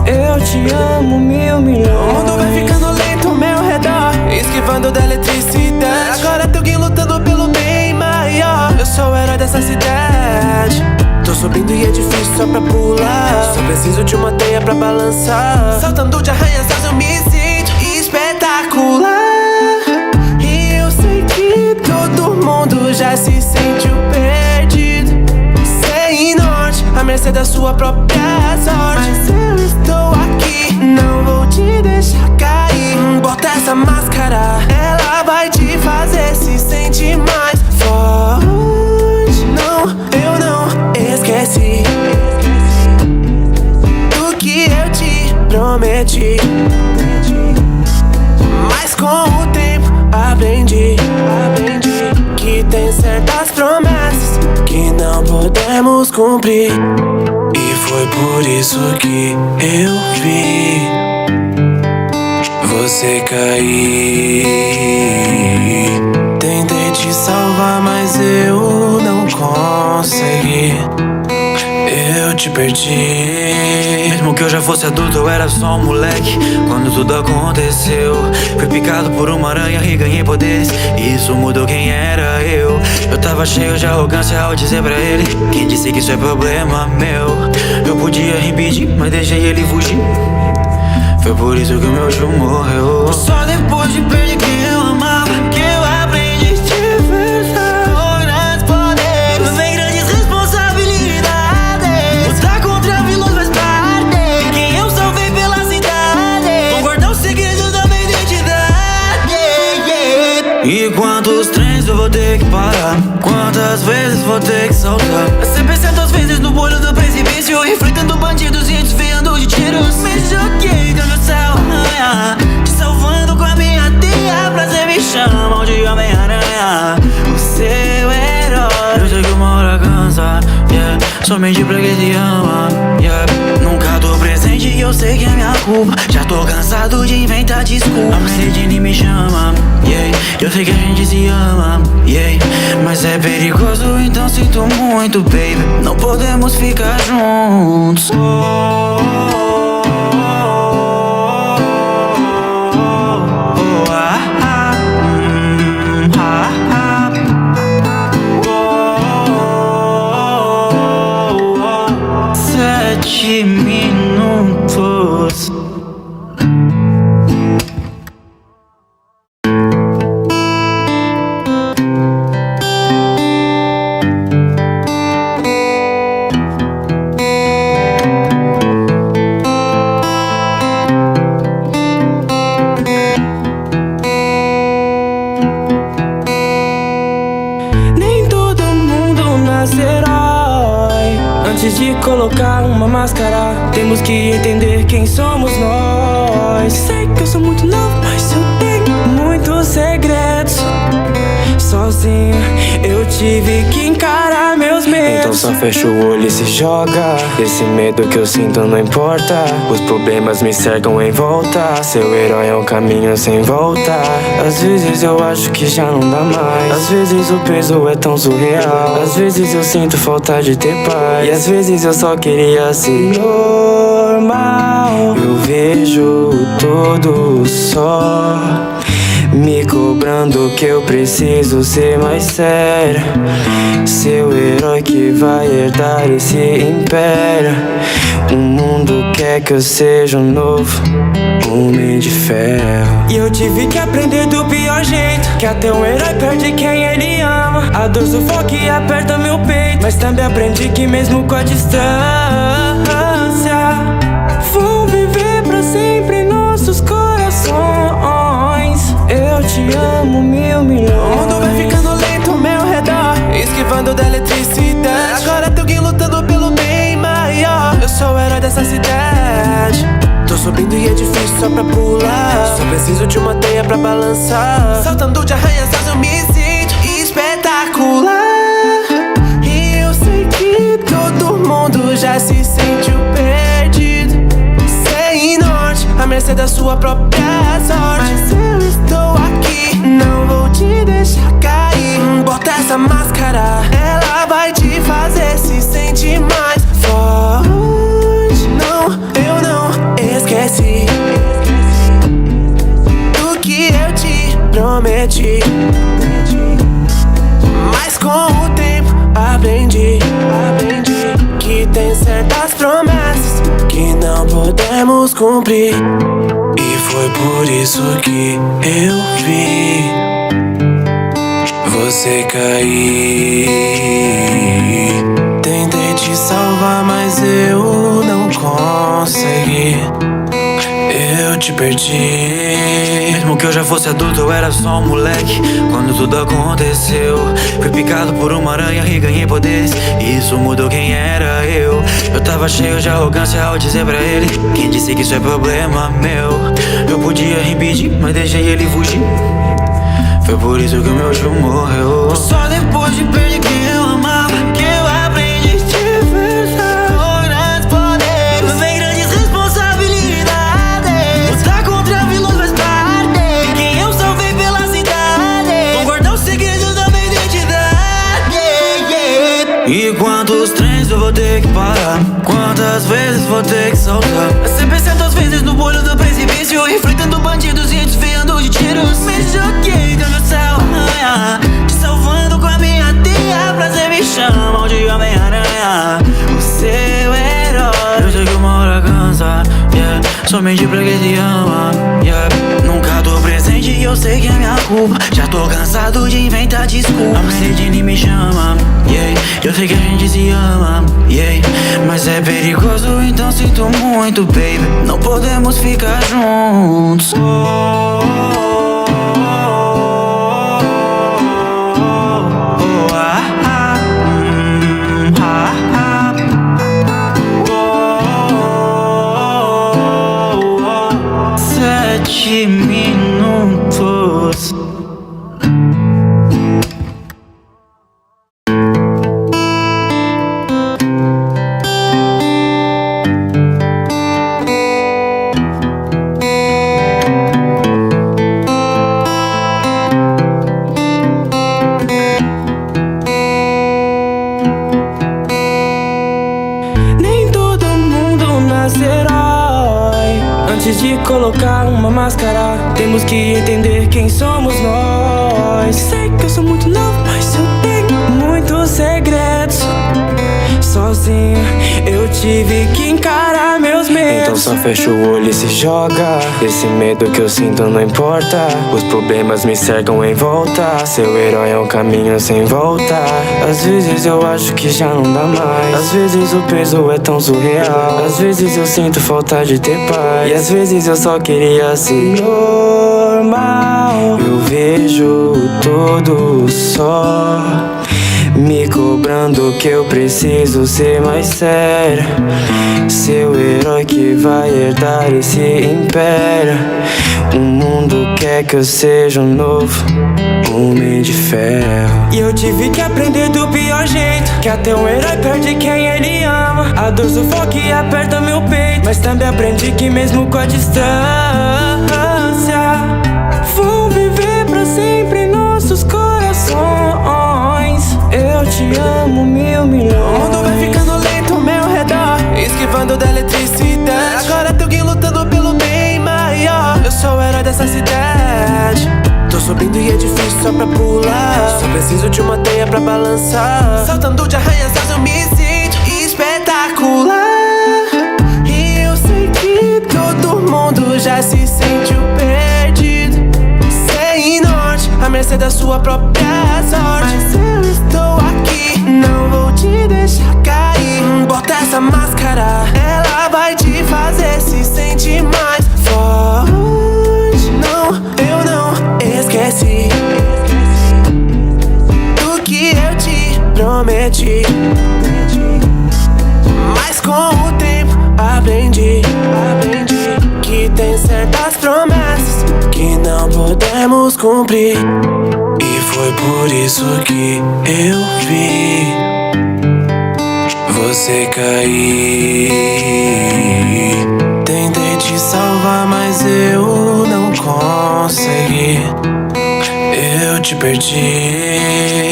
Eu te amo 1.000 milhões. O mundo vai ficando lento ao meu redor, esquivando da eletricidade. Agora tem alguém lutando pelo bem maior. Eu sou o herói dessa cidade. Tô subindo e é difícil só pra pular. Só preciso de uma teia pra balançar. Saltando de arranha-céus eu me sinto espetacular. E eu sei que todo mundo já se sentiu perdido, à mercê da sua própria sorte. Mas eu estou aqui, não vou te deixar cair. Bota essa máscara, ela vai te fazer se sentir mais forte. Não, eu não esqueci do que eu te prometi, mas com o tempo aprendi que tem certas promessas que não podemos cumprir. E foi por isso que eu vi você cair. Tentei te salvar, mas eu não consegui. Eu te perdi. Mesmo que eu já fosse adulto, eu era só um moleque quando tudo aconteceu. Fui picado por uma aranha e ganhei poderes, e isso mudou quem era eu. Eu tava cheio de arrogância ao dizer pra ele: quem disse que isso é problema meu? Eu podia impedir, mas deixei ele fugir. Foi por isso que o meu tio morreu. Só depois de perder quem eu amava que eu aprendi de verdade. Com grandes poderes vem grandes responsabilidades. Lutar contra vilões faz parte. Quem eu salvei pela cidade, vou guardar os segredos da minha identidade. E quantos trens eu vou ter que parar? Quantas vezes vou ter que saltar? Sempre certas vezes no olho do precipício, enfrentando bandidos e desviando de tiros. Me joguei do céu, te salvando com a minha teia. Prazer me chamam de Homem-Aranha, o seu herói. Eu sei que uma hora cansa, yeah, somente pra quem te ama, yeah. Nunca tô presente e eu sei que é minha culpa. Já tô cansado de inventar desculpas. A Medellín me chama, yeah, eu sei que a gente se ama, yeah, mas é perigoso, então sinto muito, baby. Não podemos ficar juntos. Sete minutos. Nem todo mundo nasce herói. Antes de colocar uma máscara, temos que entender quem somos nós. Sei que eu sou muito novo, mas eu tenho muitos segredos. Sozinho eu tive que encarar meus medos. Então só fecha o olho e se joga. Esse medo que eu sinto não importa. Os problemas me cercam em volta. Seu herói é um caminho sem volta. Às vezes eu acho que já não dá mais. Às vezes o peso é tão surreal. Às vezes eu sinto falta de ter paz. E às vezes eu só queria ser normal. Eu vejo tudo só me cobrando que eu preciso ser mais sério. Seu herói que vai herdar esse império. O mundo quer que eu seja um novo Homem de Ferro. E eu tive que aprender do pior jeito, que até um herói perde quem ele ama. A dor sufoca e aperta meu peito, mas também aprendi que mesmo com a distância vão viver pra sempre em nossos corações. Eu te amo 1.000.000.000. O mundo vai ficando lento ao meu redor, esquivando da eletricidade. Agora tem alguém lutando pelo bem maior. Eu sou o herói dessa cidade. Tô subindo e é difícil só pra pular. Só preciso de uma teia pra balançar. Saltando de arranha-céus eu me sinto espetacular. E eu sei que todo mundo já se sentiu perdido, sem norte, à mercê da sua própria sorte. Mas eu estou aqui, não vou te deixar cair. Bota essa máscara, ela vai te fazer se sentir mais forte. Não, eu não esqueci do que eu te prometi, mas com o tempo aprendi que tem certas promessas que não podemos cumprir. E foi por isso que eu vi você cair. Tentei te salvar, mas te perdi. Mesmo que eu já fosse adulto, eu era só um moleque quando tudo aconteceu. Fui picado por uma aranha e ganhei poderes, e isso mudou quem era eu. Eu tava cheio de arrogância ao dizer pra ele: quem disse que isso é problema meu? Eu podia impedir, mas deixei ele fugir. Foi por isso que o meu tio morreu. Só depois de perder quem eu amava que eu aprendi de verdade. Com grandes poderes vem grandes responsabilidades. Lutar contra vilões faz parte. Quem eu salvei pela cidade, vou guardar os segredos da minha identidade. E quantos trens eu vou ter que parar? Quantas vezes vou ter que saltar? 100% vezes no olho do precipício, enfrentando bandidos e desviando de tiros. Me joguei do céu, te salvando com a minha teia. Prazer me chamam de Homem-Aranha, o seu herói. Eu sei que uma hora cansa, yeah. Somente pra quem te ama, yeah. Nunca tô presente e eu sei que é minha culpa. Já tô cansado de inventar desculpa. A Mercedes me chama, yeah. Eu sei que a gente se ama, yeah. Mas é perigoso, então sinto muito, baby. Não podemos ficar juntos. Minutos. Nem todo mundo nascerá. Antes de colocar uma máscara, temos que entender quem somos nós. Sei que eu sou muito novo, mas eu tenho muitos segredos. Sozinho eu tive que encarar meus medos. Então só fecha o olho e se joga. Esse medo que eu sinto não importa. Os problemas me cercam em volta. Seu herói é um caminho sem volta. Às vezes eu acho que já não dá mais. Às vezes o peso é tão surreal. Às vezes eu sinto falta de ter paz. E às vezes eu só queria ser normal. Eu vejo tudo só me cobrando que eu preciso ser mais sério. Seu herói que vai herdar esse império. O mundo quer que eu seja um novo Homem de Ferro. E eu tive que aprender do pior jeito, que até um herói perde quem ele ama. A dor sufoca e aperta meu peito, mas também aprendi que mesmo com a distância vão viver pra sempre em nossos corações. Eu te amo 1.000 milhões. O mundo vai ficando lento ao meu redor, esquivando da eletricidade. Agora tem alguém lutando pelo bem maior. Eu sou o herói dessa cidade. Tô subindo e é difícil só pra pular. Só preciso de uma teia pra balançar. Saltando de arranha-céus eu me sinto espetacular. E eu sei que todo mundo já se sentiu perdido, sem norte, à mercê da sua própria sorte. Mas eu estou aqui, não vou te deixar cair. Bota essa máscara, ela vai te fazer se sentir mais forte. Não, eu não esqueci do que eu te prometi, mas com o tempo aprendi que tem certas promessas que não podemos cumprir. E foi por isso que eu vi você cair. Tentei te salvar, mas eu não consegui. Eu te perdi.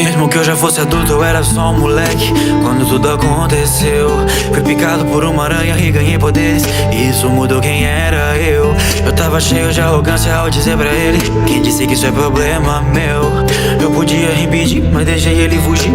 Mesmo que eu já fosse adulto, eu era só um moleque quando tudo aconteceu. Fui picado por uma aranha e ganhei poderes, e isso mudou quem era eu. Eu tava cheio de arrogância ao dizer pra ele: quem disse que isso é problema meu? Eu podia impedir, mas deixei ele fugir.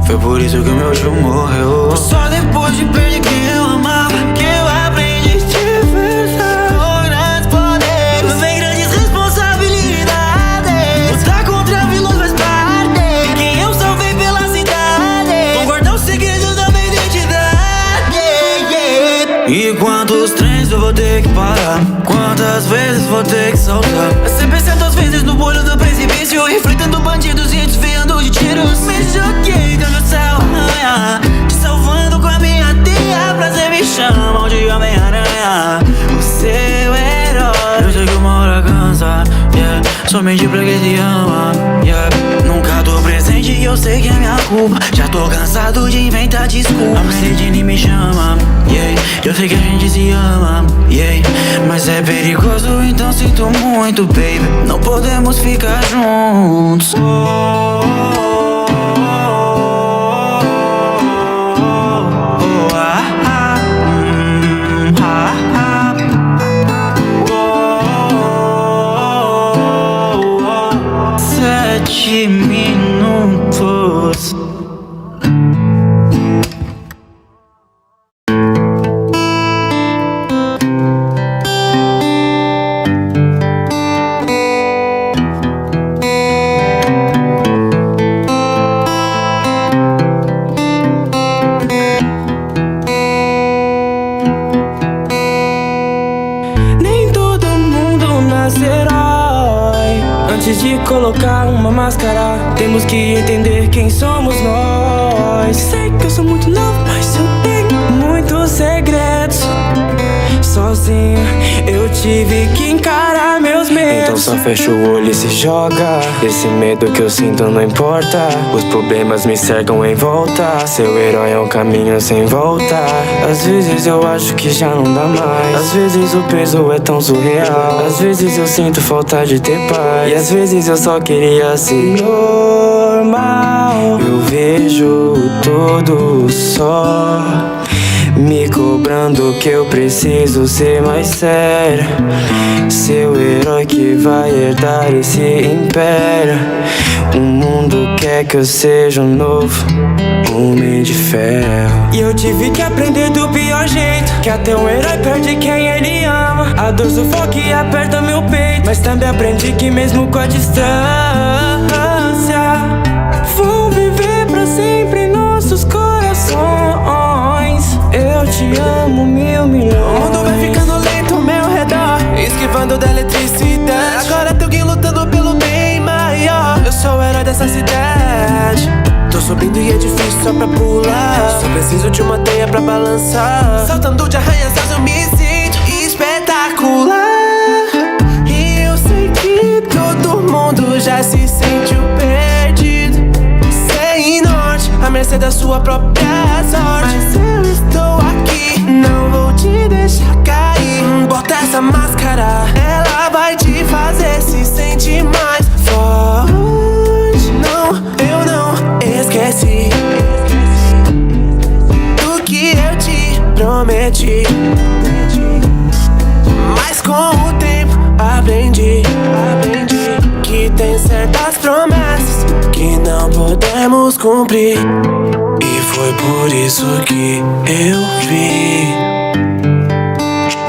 Foi por isso que o meu tio morreu. Só depois de perder quem eu amava que eu aprendi de verdade. Com grandes poderes vem grandes responsabilidades. Lutar contra vilões faz parte. Quem eu salvei pela cidade, vou guardar os segredos da minha identidade. E quantos trens eu vou ter que parar? Quantas vezes vou ter que soltar? 100% vezes no olho do precipício, enfrentando bandidos e desviando de tiros. Me joguei do meu céu, te salvando com a minha tia. Prazer me chamam de Homem-Aranha, o seu herói. Eu sei que uma hora cansa, yeah. Somente pra quem te ama, yeah. Nunca tô presente e eu sei que é minha culpa. Já tô cansado de inventar desculpa. A Mercedes me chama, yeah. Eu sei que a gente se ama, yeah. Mas é perigoso, então sinto muito, baby. Não podemos ficar juntos. Minutos. Nem todo mundo nascerá. Antes de colocar uma máscara, temos que entender quem somos nós. Sei que eu sou muito novo, mas eu tenho muitos segredos. Sozinho eu tive que encarar meus medos. Então só fecha o olho e se joga. Esse medo que eu sinto não importa. Os problemas me cercam em volta. Seu herói é um caminho sem volta. Às vezes eu acho que já não dá mais. Às vezes o peso é tão surreal. Às vezes eu sinto falta de ter paz. E às vezes eu só queria ser normal. Eu vejo tudo só me cobrando que eu preciso ser mais sério. Seu herói que vai herdar esse império. O mundo quer que eu seja um novo Homem de Ferro. E eu tive que aprender do pior jeito, que até um herói perde quem ele ama. A dor sufoca e aperta meu peito, mas também aprendi que mesmo com a distância vou viver pra sempre em nossos corações. Eu te amo 1.000 milhões. O mundo vai ficando lento ao meu redor, esquivando da eletricidade. Agora tem alguém lutando pelo bem maior. Eu sou o herói dessa cidade. Tô subindo e é difícil só pra pular. Só preciso de uma teia pra balançar. Saltando de arranha-céus eu me sinto espetacular. E eu sei que todo mundo já se sentiu perdido, sem norte, à mercê da sua própria sorte. Mas eu estou aqui, não vou te deixar cair. Bota essa máscara, ela vai te fazer se sentir mais forte. Não, eu não esqueci do que eu te prometi, mas com o tempo aprendi que tem certas promessas que não podemos cumprir. E foi por isso que eu vi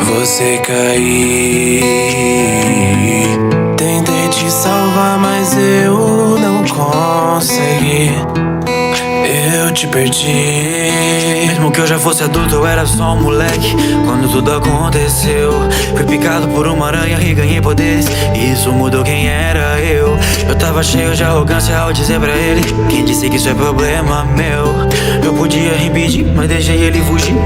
você cair. Tentei te salvar, mas eu não consegui. Eu te perdi. Mesmo que eu já fosse adulto, eu era só um moleque quando tudo aconteceu. Fui picado por uma aranha e ganhei poderes, e isso mudou quem era eu. Eu tava cheio de arrogância ao dizer pra ele: quem disse que isso é problema meu? Eu podia impedir, mas deixei ele fugir.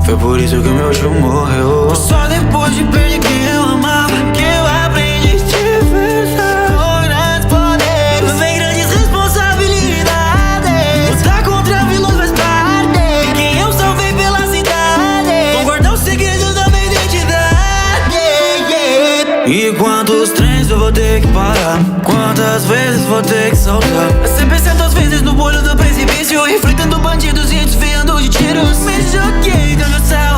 Foi por isso que o meu tio morreu. Só depois de perder quem eu amava que eu aprendi de verdade. Grandes poderes vem grandes responsabilidades. Lutar contra vilões faz parte. Quem eu salvei pela cidade, vou guardar o segredo da minha identidade, yeah. E quantos trens eu vou ter que parar? Quantas vezes vou ter que saltar? 100% vezes no olho do precipício, enfrentando bandidos e desviando de tiros. Me joguei do meu céu,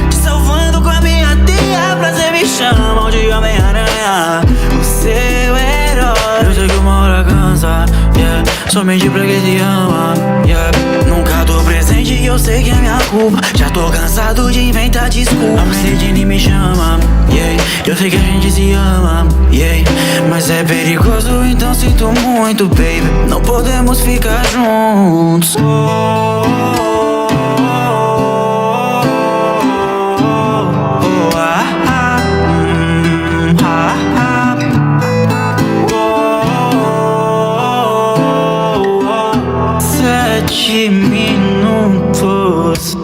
te salvando com a minha tia. Prazer me chamam de Homem-Aranha, o seu herói. Eu sei que uma hora cansa, yeah. Somente pra quem te ama, yeah. Nunca tô presente e eu sei que é minha culpa. Já tô cansado de inventar desculpa. A Mercedes me chama, yeah. Eu sei que a gente se ama, yeah. Mas é perigoso, então sinto muito, baby. Não podemos ficar juntos. 7 minutos.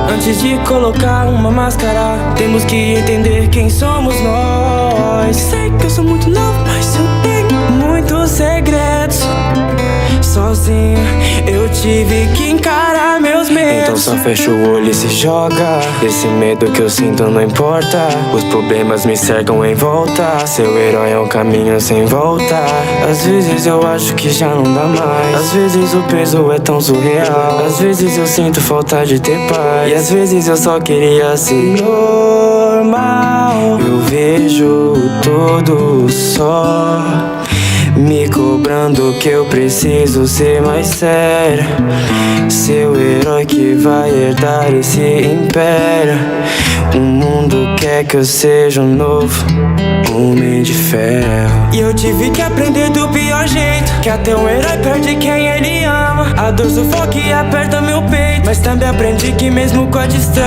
Antes de colocar uma máscara, temos que entender quem somos nós. Sei que eu sou muito novo, mas eu tenho muitos segredos. Sozinho eu tive que encarar meus medos. Então só fecha o olho e se joga. Esse medo que eu sinto não importa. Os problemas me cercam em volta. Seu herói é um caminho sem volta. Às vezes eu acho que já não dá mais. Às vezes o peso é tão surreal. Às vezes eu sinto falta de ter paz. E às vezes eu só queria ser normal. Eu vejo tudo só me cobrando que eu preciso ser mais sério. Seu herói que vai herdar esse império. O mundo quer que eu seja um novo Homem de Ferro. E eu tive que aprender do pior jeito, que até um herói perde quem ele ama. A dor sufoca e aperta meu peito, mas também aprendi que mesmo com a distância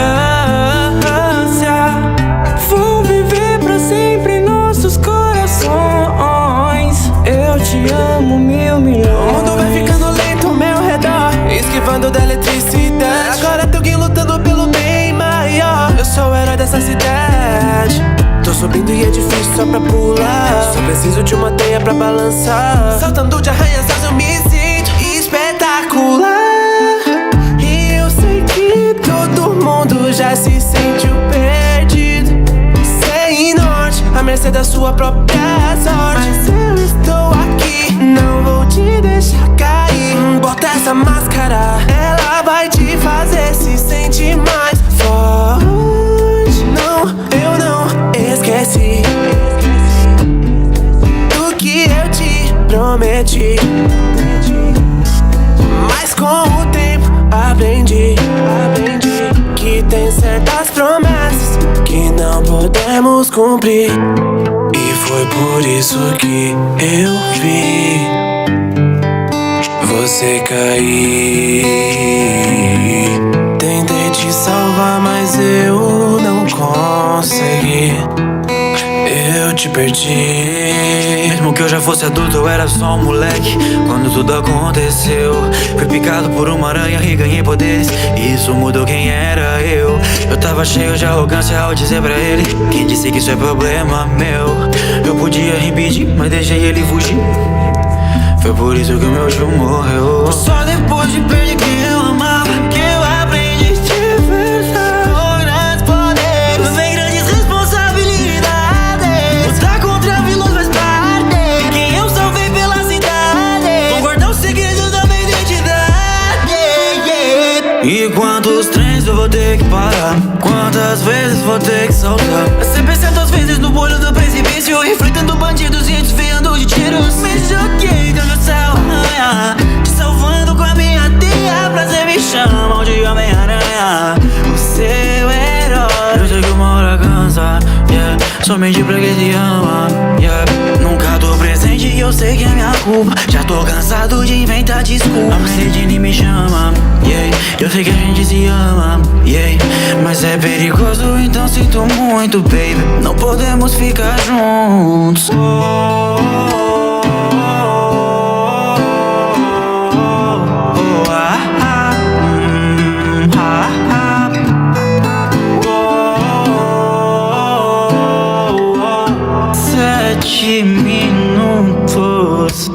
vão viver pra sempre em nossos corações. Eu te amo 1.000.000.000. O mundo vai ficando lento ao meu redor, esquivando da eletricidade. Agora tem alguém lutando pelo bem maior. Eu sou o herói dessa cidade. Tô subindo e é difícil só pra pular. Só preciso de uma teia pra balançar. Saltando de arranha-céus eu me sinto espetacular. E eu sei que todo mundo já se sentiu perdido, sem norte, à mercê da sua própria sorte. Mas eu estou aqui, não vou te deixar cair. Bota essa máscara, ela vai te fazer se sentir mais forte. Não, eu não esqueci do que eu te prometi, mas com o tempo aprendi que tem certas promessas que não podemos cumprir. E foi por isso que eu vi você cair. Tentei te salvar, mas eu não consegui. Eu te perdi. Mesmo que eu já fosse adulto, eu era só um moleque quando tudo aconteceu. Fui picado por uma aranha e ganhei poderes, e isso mudou quem era eu. Eu tava cheio de arrogância ao dizer pra ele: quem disse que isso é problema meu? Eu podia impedir, mas deixei ele fugir. Foi por isso que o meu tio morreu. Só depois de perder quem eu amava que eu aprendi de verdade. Com grandes poderes vem grandes responsabilidades. Lutar contra vilões faz parte. Quem eu salvei pela cidade, vou guardar os segredos da minha identidade. E quantos trens eu vou ter que parar? Quantas vezes vou ter que saltar? Sempre certas vezes no olho do precipício, enfrentando bandidos e desviando de tiros. Me joguei do céu, te salvando com a minha teia. Prazer me chamam de Homem-Aranha, o seu herói. Eu sei que uma hora cansa, yeah, somente pra quem te ama, yeah. Nunca tô presente e eu sei que é minha culpa. Já tô cansado de inventar desculpas. A Mercedes me chama, yeah, eu sei que a gente se ama, yeah, mas é perigoso, então sinto muito, baby. Não podemos ficar juntos. Sete minutos.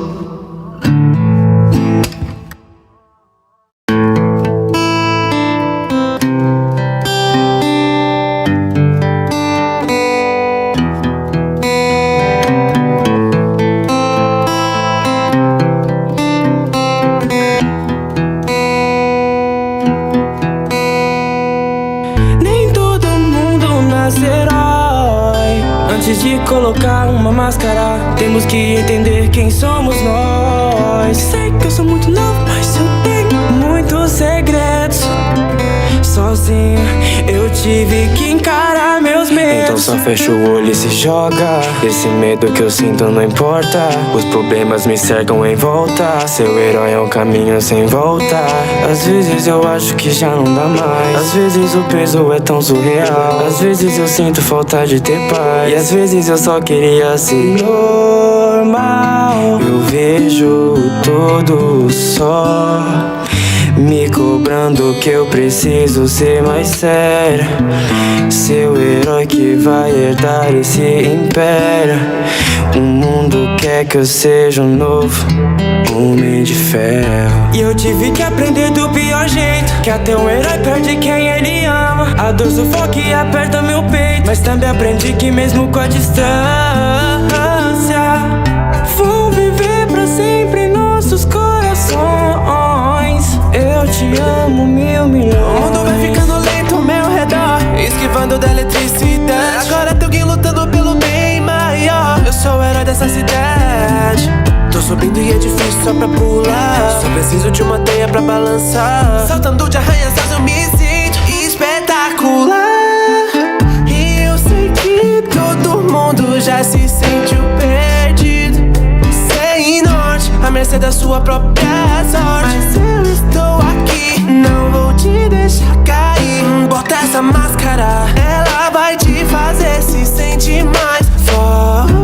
Nem todo mundo nasce herói. Antes de colocar uma máscara, temos que entender quem somos nós. Sei que eu sou muito novo, mas eu tenho muitos segredos. Sozinho eu tive que encarar meus medos. Então só fecha o olho e se joga. Esse medo que eu sinto não importa. Os problemas me cercam em volta. Seu herói é um caminho sem volta. Às vezes eu acho que já não dá mais. Às vezes o peso é tão surreal. Às vezes eu sinto falta de ter paz. E às vezes eu só queria ser normal. Eu vejo tudo só me cobrando que eu preciso ser mais sério. Seu herói que vai herdar esse império. O mundo quer que eu seja um novo Homem de Ferro. E eu tive que aprender do pior jeito, que até um herói perde quem ele ama. A dor sufoca e aperta meu peito, mas também aprendi que mesmo com a distância vou viver pra sempre em nossos corações. Eu te amo 1000 milhões. O mundo vai ficando lento ao meu redor, esquivando da eletricidade. Agora tem alguém lutando pelo bem maior. Eu sou o herói dessa cidade. Tô subindo e é difícil só pra pular. Só preciso de uma teia pra balançar. Saltando de arranha-céus eu me sinto espetacular. E eu sei que todo mundo já se sentiu perdido, sem norte, à mercê da sua própria sorte. Mas eu estou aqui, não vou te deixar cair. Bota essa máscara, ela vai te fazer se sentir mais forte.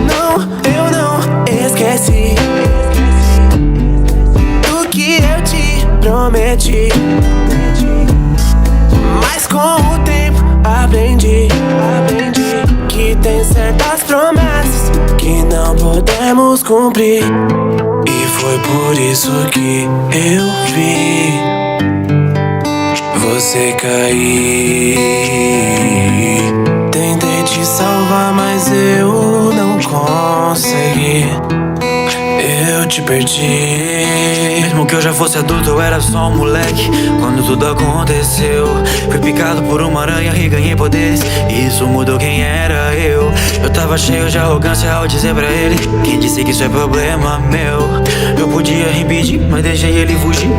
Não, eu não esqueci do que eu te prometi, mas com o tempo aprendi que tem certas promessas que não podemos cumprir. E foi por isso que eu vi você cair. Tentei te salvar, mas eu não consegui. Eu te perdi. Mesmo que eu já fosse adulto, eu era só um moleque quando tudo aconteceu. Fui picado por uma aranha e ganhei poderes, e isso mudou quem era eu. Eu tava cheio de arrogância ao dizer pra ele: quem disse que isso é problema meu? Eu podia impedir, mas deixei ele fugir.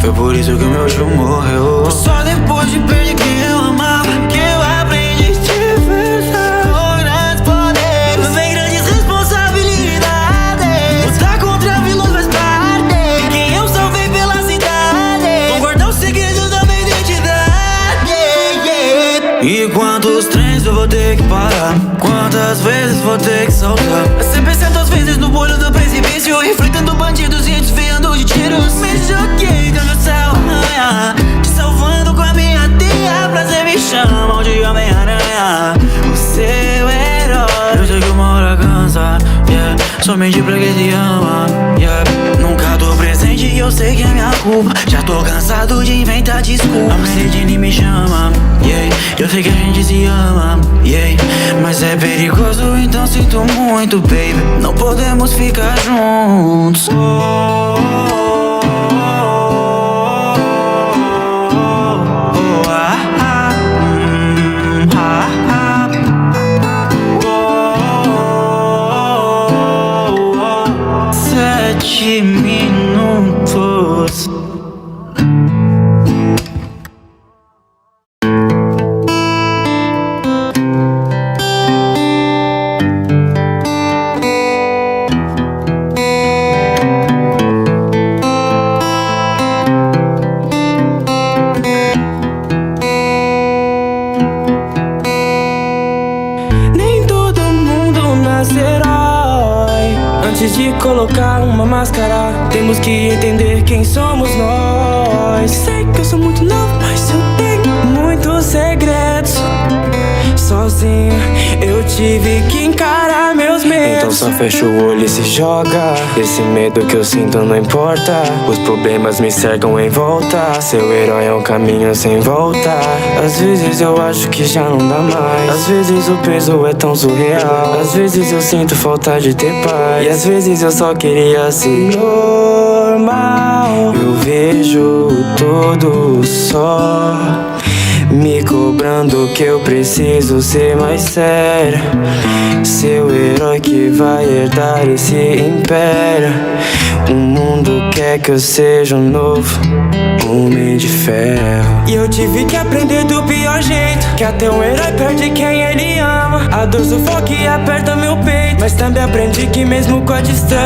Foi por isso que o meu tio morreu. Só depois de perder quem eu amava que eu aprendi de verdade. Com grandes poderes vem grandes responsabilidades. Lutar contra vilões faz parte. Quem eu salvei pela cidade, vou guardar o segredo da minha identidade. E quantos trens eu vou ter que parar? Quantas vezes vou ter que saltar? 100% vezes no olho do precipício, enfrentando bandidos e desviando de tiros. Me joguei do meu céu, te salvando com a minha teia. Prazer me chamam de Homem-Aranha, o seu herói. Eu sei que uma hora cansa, yeah, somente pra quem te ama, yeah. Nunca tô presente e eu sei que é minha culpa. Já tô cansado de inventar desculpa. A Mercedes me chama, yeah. Eu sei que a gente se ama, yeah. Mas é perigoso, então sinto muito, baby. Não podemos ficar juntos. Sete minutos. Antes de colocar uma máscara, temos que entender quem somos nós. Sei que eu sou muito novo, mas eu tenho muitos segredos. Sozinho eu tive que encarar meus medos. Então só fecha o olho e se joga. Esse medo que eu sinto não importa. Os problemas me cercam em volta. Seu herói é um caminho sem volta. Às vezes eu acho que já não dá mais. Às vezes o peso é tão surreal. Às vezes eu sinto falta de ter paz. E às vezes eu só queria ser normal. Eu vejo tudo só me cobrando que eu preciso ser mais sério. Seu herói que vai herdar esse império. O mundo quer que eu seja um novo homem de ferro. E eu tive que aprender do pior jeito, que até um herói perde quem ele ama. A dor sufoca e aperta meu peito, mas também aprendi que mesmo com a distância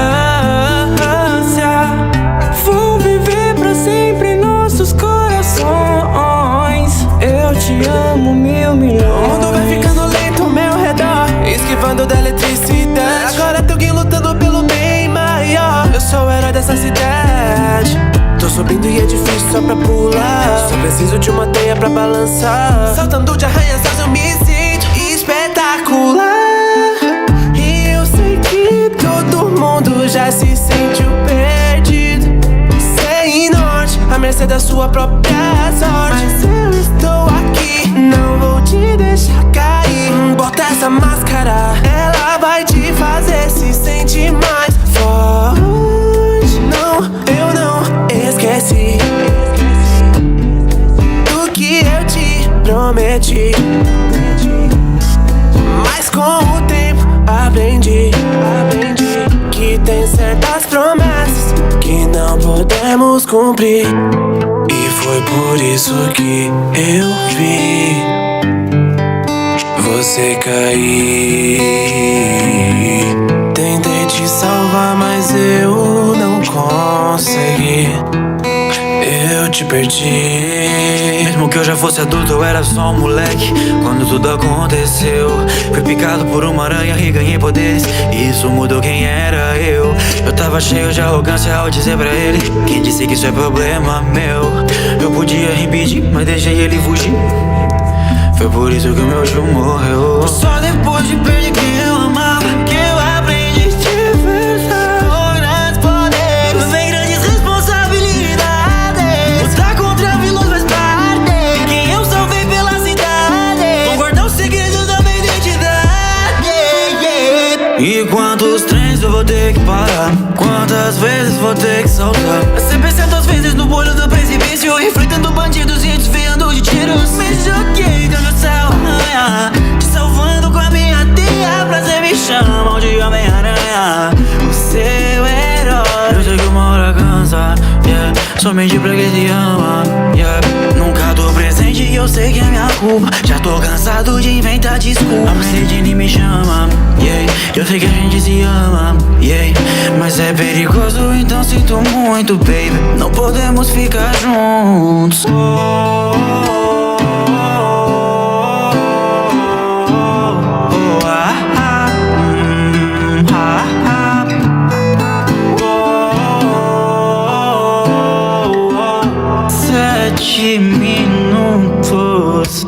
vão viver pra sempre em nossos corações. Eu te amo 1.000 milhões. O mundo vai ficando lento ao meu redor, esquivando da eletricidade. Agora tem alguém lutando pelo bem maior. Eu sou o herói dessa cidade. Tô subindo e é difícil só pra pular. Só preciso de uma teia pra balançar. Saltando de arranha-céus eu me sinto espetacular. E eu sei que todo mundo já se sentiu perdido, sem norte, à mercê da sua própria sorte. Mas eu estou aqui, não vou te deixar cair. Bota essa máscara, ela vai te fazer se sentir mais forte. Não, eu não esqueci do que eu te prometi, mas com o tempo aprendi que tem certas promessas que não podemos cumprir. E foi por isso que eu vi você cair. Tentei te salvar, mas eu não consegui. Eu te perdi. Mesmo que eu já fosse adulto, eu era só um moleque quando tudo aconteceu. Fui picado por uma aranha e ganhei poderes, e isso mudou quem era eu. Eu tava cheio de arrogância ao dizer pra ele: quem disse que isso é problema meu? Eu podia impedir, mas deixei ele fugir. Foi por isso que o meu tio morreu. Só depois de perder quem eu amava que eu aprendi de verdade. Com grandes poderes vem grandes responsabilidades. Lutar contra vilões faz parte. Quem eu salvei pela cidade, vou guardar o segredo da minha identidade. E quantos trens eu vou ter que parar? Quantas vezes vou ter que saltar? 100% às vezes no olho do precipício, enfrentando bandidos e desviando de tiros. Me joguei do céu, te salvando com a minha teia. Prazer me chamam de Homem-Aranha, o seu herói. Eu sei que uma hora cansa, yeah, somente pra quem te ama, yeah. Nunca tô presente e eu sei que é minha culpa. Já tô cansado de inventar desculpa. A Mercedes me chama, yeah. Eu sei que a gente se ama, yeah. Mas é perigoso, então sinto muito, baby. Não podemos ficar juntos. Minutos.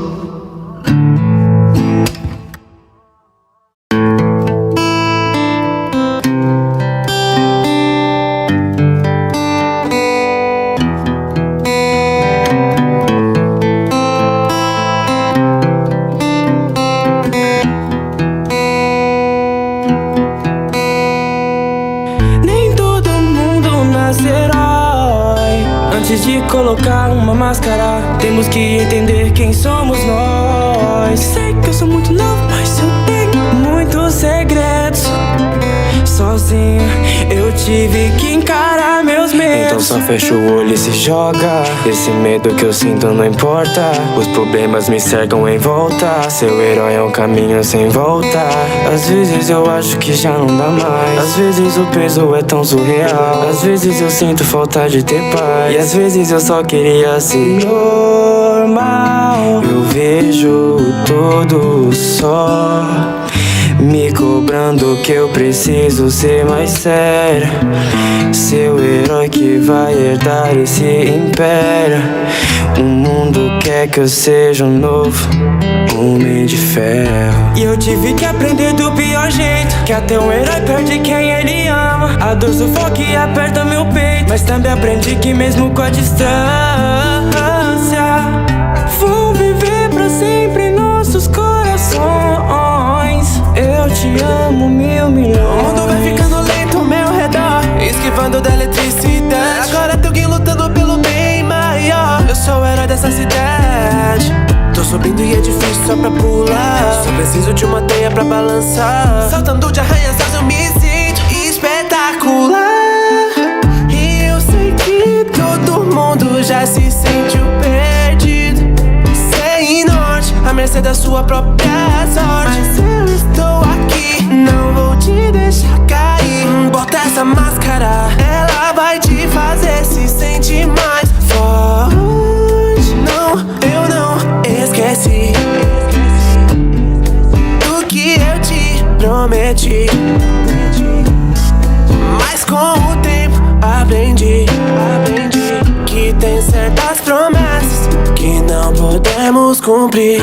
Nem todo mundo nasce herói. Antes de colocar uma máscara, temos que entender quem somos nós. Sei que eu sou muito novo, mas eu tenho muitos segredos. Sozinho eu tive que encarar meus medos. Então só fecha o olho e se joga. Esse medo que eu sinto não importa. Os problemas me cercam em volta. Seu herói é um caminho sem volta. Às vezes eu acho que já não dá mais. Às vezes o peso é tão surreal. Às vezes eu sinto falta de ter paz. E às vezes eu só queria ser normal. Eu vejo tudo só me cobrando que eu preciso ser mais sério. Seu herói que vai herdar esse império. O mundo quer que eu seja um novo homem de ferro. E eu tive que aprender do pior jeito, que até um herói perde quem ele ama. A dor sufoca e aperta meu peito, mas também aprendi que mesmo com a distância vão viver pra sempre em nossos corações. Eu te amo 1.000 milhões. O mundo vai ficando lento ao meu redor, esquivando da eletricidade. Agora tem alguém lutando pelo bem maior. Eu sou o herói dessa cidade. Tô subindo e é difícil só pra pular. Só preciso de uma teia pra balançar. Saltando de arranha-céus eu me sinto espetacular. já se sentiu perdido, sem norte, à mercê da sua própria sorte. Mas eu estou aqui, não vou te deixar cair. Bota essa máscara, ela vai te fazer se sentir mais forte. Não, eu não esqueci do que eu te prometi, mas com o tempo aprendi que tem certas promessas que não podemos cumprir.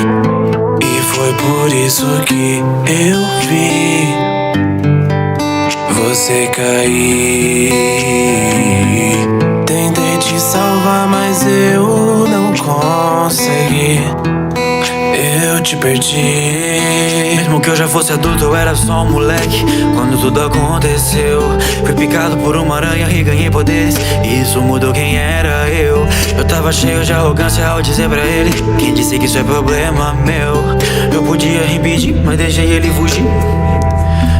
E foi por isso que eu vi você cair. Tentei te salvar, mas eu não consegui. Eu te perdi. Mesmo que eu já fosse adulto, eu era só um moleque quando tudo aconteceu. Fui picado por uma aranha e ganhei poderes, e isso mudou quem era eu. Eu tava cheio de arrogância ao dizer pra ele: quem disse que isso é problema meu? Eu podia impedir, mas deixei ele fugir.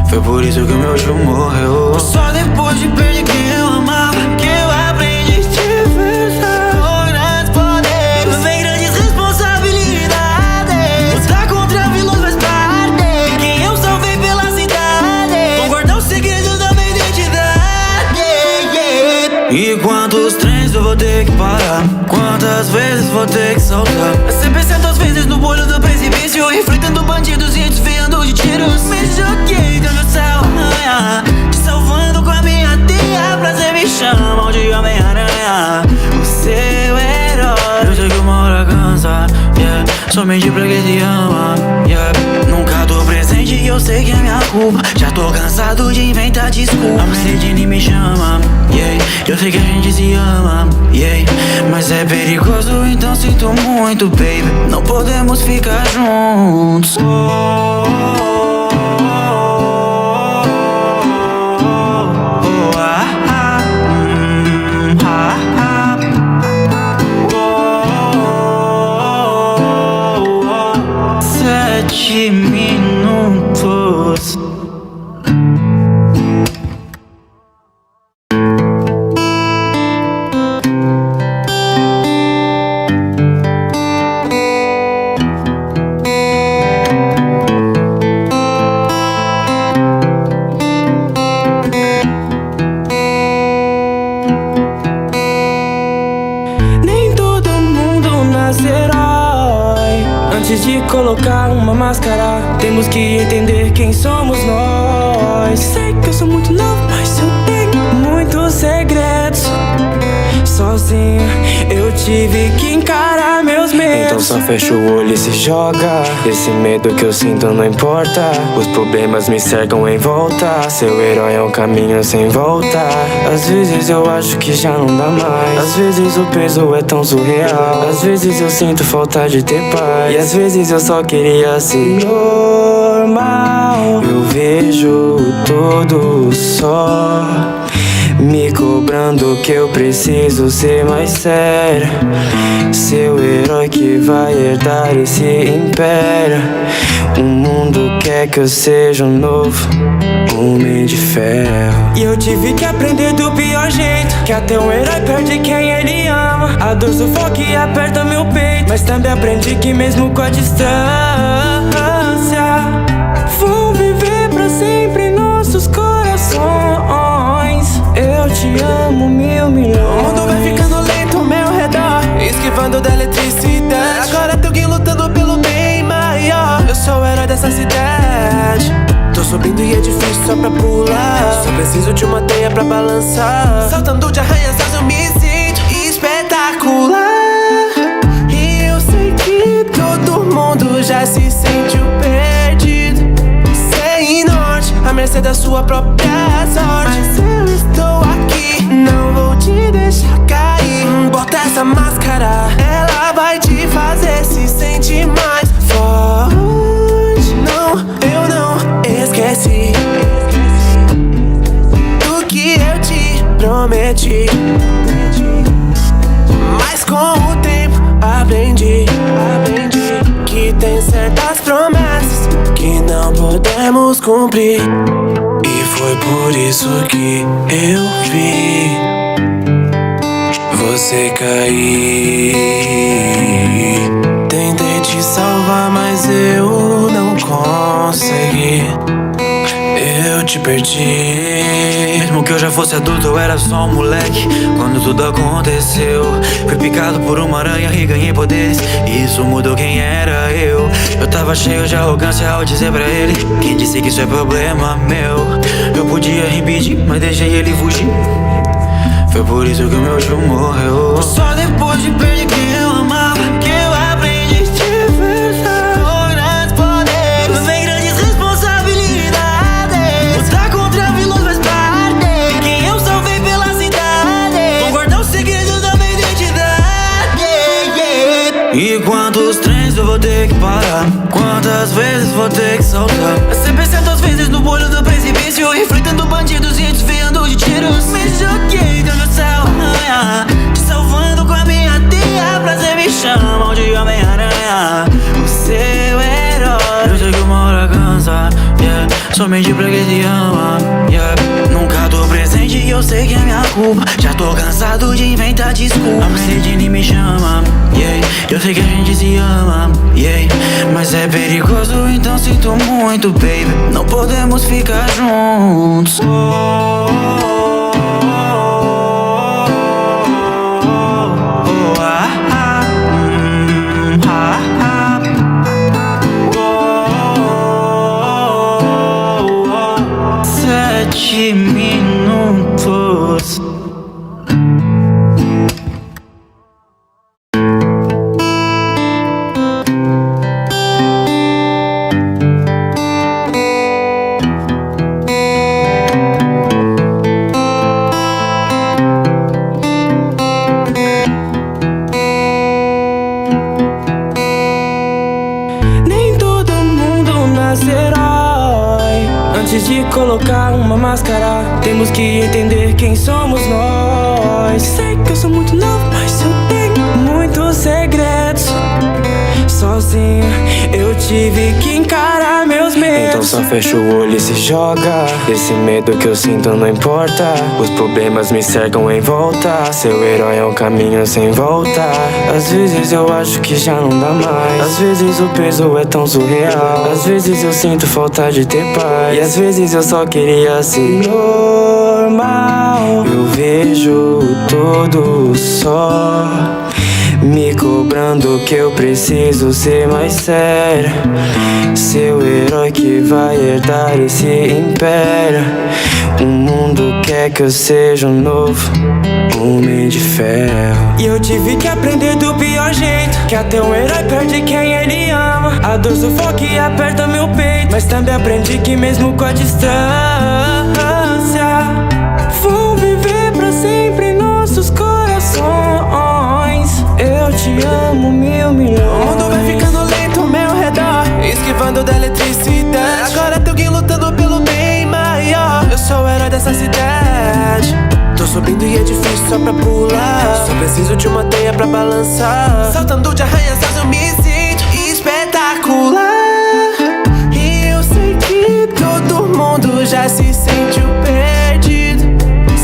Foi por isso que o meu tio morreu. Só depois de perder quem eu amava que eu aprendi a te enfrentar. Com grandes poderes vem grandes responsabilidades. Lutar contra vilões faz parte. Quem eu salvei pela cidade, vou guardar o segredo da minha identidade. E quantos trens eu vou ter que parar? Quantas vezes vou ter que saltar? 100% vezes no olho do precipício, enfrentando bandidos e desviando de tiros. Me joguei do céu, te salvando com a minha teia. Prazer me chamam de Homem-Aranha, o seu herói. Eu sei que uma hora cansa, yeah, somente pra quem te ama, yeah. Nunca tô presente e eu sei que é minha culpa. Já tô cansado de inventar desculpa. A Mercedes me chama, yeah. Eu sei que a gente se ama, yeah. Mas é perigoso, então sinto muito, baby. Não podemos ficar juntos. Sete minutos. Nem todo mundo nasce herói. Antes de colocar uma máscara, temos que entender quem somos nós. Sei que eu sou muito novo, mas eu tenho muitos segredos. Sozinho eu tive que encarar meus medos. Então só fecha o olho e se joga. Esse medo que eu sinto não importa. Os problemas me cercam em volta. Seu herói é um caminho sem volta. Às vezes eu acho que já não dá mais. Às vezes o peso é tão surreal. Às vezes eu sinto falta de ter paz. E às vezes eu só queria ser normal. Eu vejo tudo só me cobrando que eu preciso ser mais sério. Seu herói que vai herdar esse império. O mundo quer que eu seja um novo Homem de Ferro. E eu tive que aprender do pior jeito, que até um herói perde quem ele ama. A dor sufoca e aperta meu peito, mas também aprendi que mesmo com a distância vão viver pra sempre em nossos corações. Eu te amo 1.000.000. O mundo vai ficando lento ao meu redor, esquivando da eletricidade. Agora tem alguém lutando pelo bem maior. Eu sou o herói dessa cidade. Tô subindo e é difícil só pra pular. Só preciso de uma teia pra balançar. Saltando de arranha-céus eu me sinto espetacular. E eu sei que todo mundo já se sentiu perdido, sem norte, à mercê da sua própria sorte. Mas eu estou aqui, não vou te deixar cair. Bota essa máscara, ela vai te fazer se sentir mais forte. Não, eu não esqueci do que eu te prometi, mas com o tempo aprendi que tem certas promessas que não podemos cumprir. E foi por isso que eu vi você cair. Tentei te salvar, mas eu não consegui. Eu te perdi. Mesmo que eu já fosse adulto, eu era só um moleque quando tudo aconteceu. Fui picado por uma aranha e ganhei poderes, e isso mudou quem era eu. Eu tava cheio de arrogância ao dizer pra ele: quem disse que isso é problema meu? Eu podia impedir, mas deixei ele fugir. Foi por isso que o meu tio morreu. Só depois de perder quem eu amava que eu aprendi de verdade. Com grandes poderes vem grandes responsabilidades. Lutar contra vilões faz parte. Quem eu salvei pela cidade, vou guardar os segredos da minha identidade. E quantos trens eu vou ter que parar? Quantas vezes vou ter que saltar? Sempre certas vezes no olho do precipício, enfrentando bandidos e desviando de tiros. Me joguei do meu céu, te salvando com a minha teia. Prazer me chamam de Homem-Aranha, o seu herói. Eu sei que uma hora cansa, yeah. Somente pra quem te ama, yeah. Nunca tô presente e eu sei que é minha culpa. Já tô cansado de inventar desculpas. A Mercedes me chama, yeah. Eu sei que a gente se ama, yeah. Mas é perigoso, então sinto muito, baby. Não podemos ficar juntos. Minutos. Nem todo mundo nasce herói. Antes de colocar uma máscara, temos que entender quem somos nós. Sei que eu sou muito novo, mas eu tenho muitos segredos. Sozinho eu tive que encarar meus medos. Então só fecha o olho e se joga. Esse medo que eu sinto não importa. Os problemas me cercam em volta. Seu herói é um caminho sem volta. Às vezes eu acho que já não dá mais. Às vezes o peso é tão surreal. Às vezes eu sinto falta de ter paz. E às vezes eu só queria ser normal. Eu vejo tudo só me cobrando que eu preciso ser mais sério. Seu herói que vai herdar esse império. O mundo quer que eu seja um novo Homem de Ferro. E eu tive que aprender do pior jeito, que até um herói perde quem ele ama. A dor sufoca e aperta meu peito, mas também aprendi que mesmo com a distância vão viver pra sempre em nossos corações. Eu te amo 1.000 milhões. O mundo vai ficando lento ao meu redor, esquivando da eletricidade. Agora tem alguém lutando pelo bem maior. Eu sou o herói dessa cidade. Tô subindo e é difícil só pra pular. Só preciso de uma teia pra balançar. Saltando de arranha-céus eu me sinto espetacular. E eu sei que todo mundo já se sentiu perdido,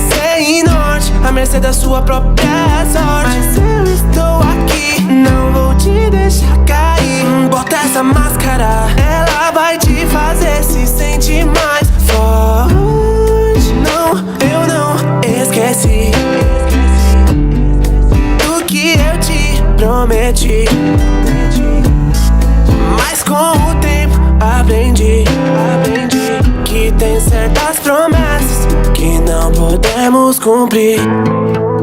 sem norte, à mercê da sua própria sorte. Mas eu estou aqui, não vou te deixar cair. Bota essa máscara, ela vai te fazer se sentir mais forte. Não, eu não esqueci do que eu te prometi, mas com o tempo aprendi que tem certas promessas que não podemos cumprir.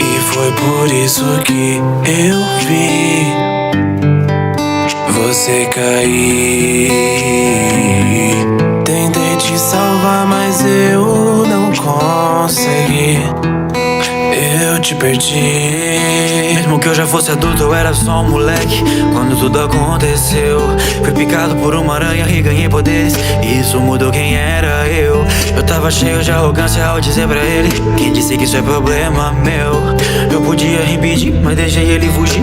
E foi por isso que eu vi você cair. Tentei te salvar, mas eu não consegui. Eu te perdi. Mesmo que eu já fosse adulto, eu era só um moleque quando tudo aconteceu. Fui picado por uma aranha e ganhei poderes, e isso mudou quem era eu. Eu tava cheio de arrogância ao dizer pra ele: quem disse que isso é problema meu? Eu podia impedir, mas deixei ele fugir.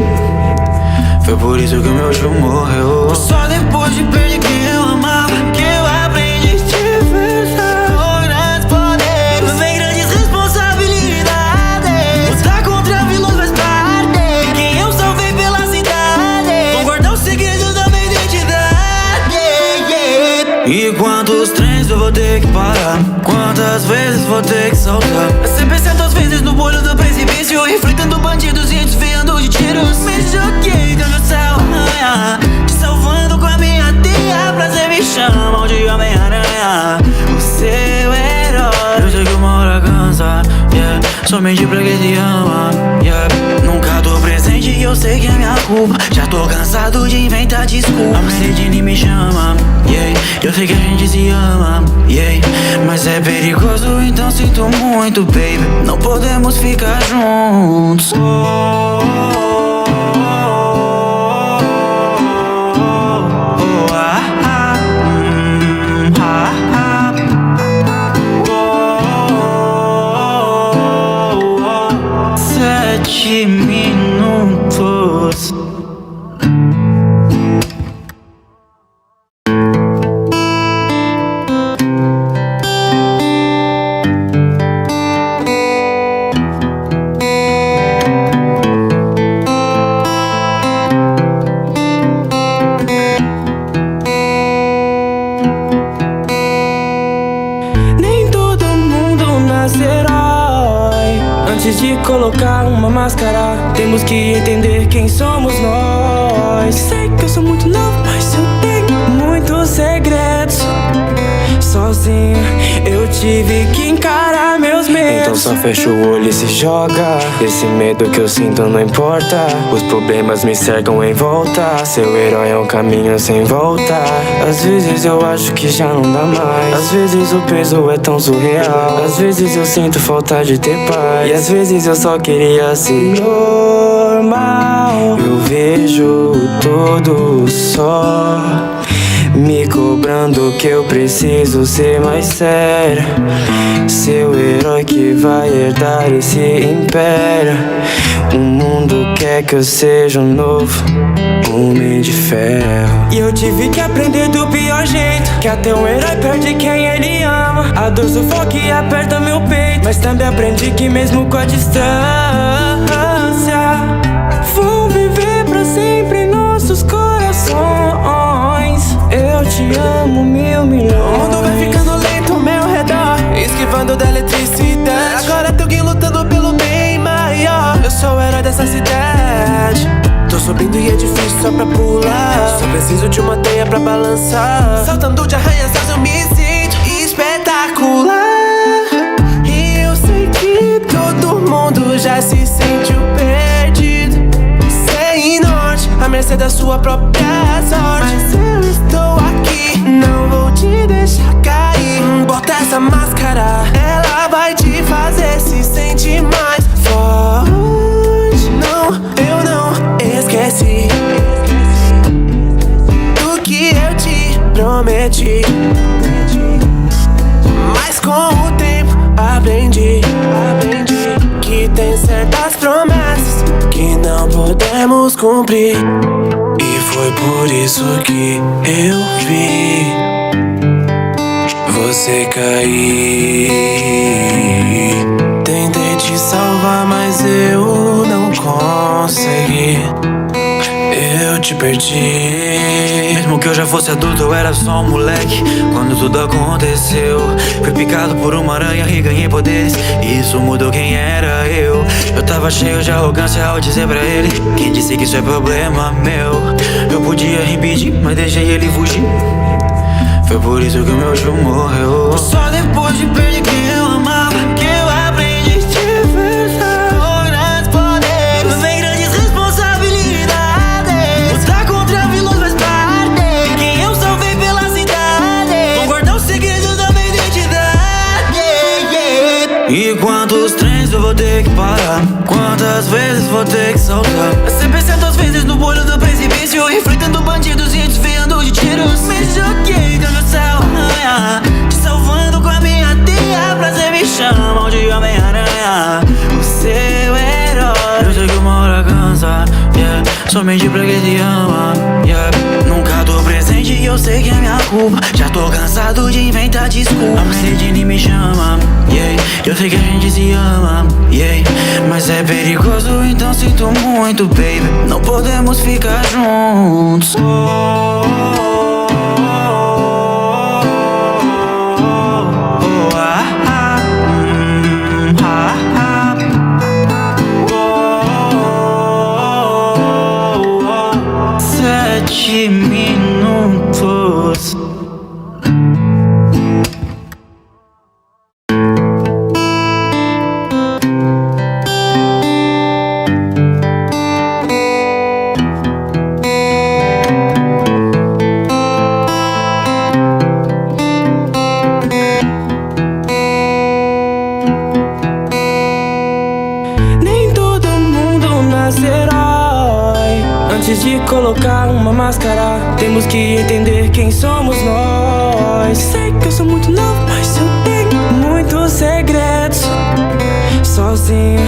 Foi por isso que o meu tio morreu. Só depois de perder quem eu amava que eu aprendi de verdade. Com grandes poderes vem grandes responsabilidades. Lutar contra vilões faz parte. quantos trens eu vou ter que parar? Quantas vezes vou ter que saltar? 100% vezes no olho do precipício, enfrentando bandidos e desviando de tiros. Me joguei do céu, te salvando com a minha tia. Prazer me chamam de Homem-Aranha, o seu herói. Eu sei que uma hora cansa, yeah, somente pra quem te ama, yeah. Nunca tô presente e eu sei que é minha culpa. Já tô cansado de inventar desculpa. A Mercedes me chama, yeah, eu sei que a gente se ama, yeah, mas é perigoso, então sinto muito, baby. Não podemos ficar juntos. Minutos. Nem todo mundo nasce herói. Antes de colocar uma máscara, temos que entender quem somos nós. Sei que eu sou muito novo, mas eu tenho muitos segredos. Sozinho eu tive que encarar meus medos. Então só fecha o olho e se joga. Esse medo que eu sinto não importa. Os problemas me cercam em volta. Seu herói é um caminho sem volta. Às vezes eu acho que já não dá mais. Às vezes o peso é tão surreal. Às vezes eu sinto falta de ter paz. E às vezes eu só queria ser normal. Eu vejo tudo só me cobrando que eu preciso ser mais sério. Seu herói que vai herdar esse império. O mundo quer que eu seja um novo Homem de Ferro. E eu tive que aprender do pior jeito, que até um herói perde quem ele ama. A dor sufoca e aperta meu peito, mas também aprendi que mesmo com a distância vão viver pra sempre em nossos corações. Eu te amo 1.000 milhões. O mundo vai ficando lento ao meu redor, esquivando da eletricidade. Agora tem alguém lutando pelo bem maior. Eu sou o herói dessa cidade. Tô subindo e é difícil só pra pular. Só preciso de uma teia pra balançar. Saltando de arranha-céus eu me sinto espetacular. E eu sei que todo mundo já se sentiu perdido, sem norte, à mercê da sua própria sorte. Mas eu estou aqui, não vou te deixar cair. Bota essa máscara, ela vai te fazer se sentir mais forte. Não, eu não esqueci do que eu te prometi, mas com o tempo aprendi que tem certas promessas que não podemos cumprir. E foi por isso que eu vi você cair. Tentei te salvar, mas eu não consegui. Eu te perdi. Mesmo que eu já fosse adulto, eu era só um moleque quando tudo aconteceu. Fui picado por uma aranha e ganhei poderes, e isso mudou quem era eu. Eu tava cheio de arrogância ao dizer pra ele: quem disse que isso é problema meu? Eu podia impedir, mas deixei ele fugir. Foi por isso que o meu tio morreu. Só depois de perder quem eu amava que eu aprendi de verdade. Com grandes poderes vem grandes responsabilidades. Lutar contra vilões faz parte. Quem eu salvei pela cidade, vou guardar o segredo da minha identidade, yeah. E quantos trens eu vou ter que parar? Quantas vezes vou ter que saltar? 100% vezes no olho do precipício, enfrentando bandidos e desviando de tiros. Me joguei do céu, te salvando com a minha tia. Prazer me chamam de Homem-Aranha, o seu herói. Eu sei que uma hora cansa, yeah, somente pra quem te ama, yeah. Nunca tô presente e eu sei que é minha culpa. Já tô cansado de inventar desculpa. A Mercedes me chama, yeah, eu sei que a gente se ama, yeah, mas é perigoso, então sinto muito, baby. Não podemos ficar juntos. 7 minutos. Antes de colocar uma máscara, temos que entender quem somos nós. Sei que eu sou muito novo, mas eu tenho muitos segredos. Sozinho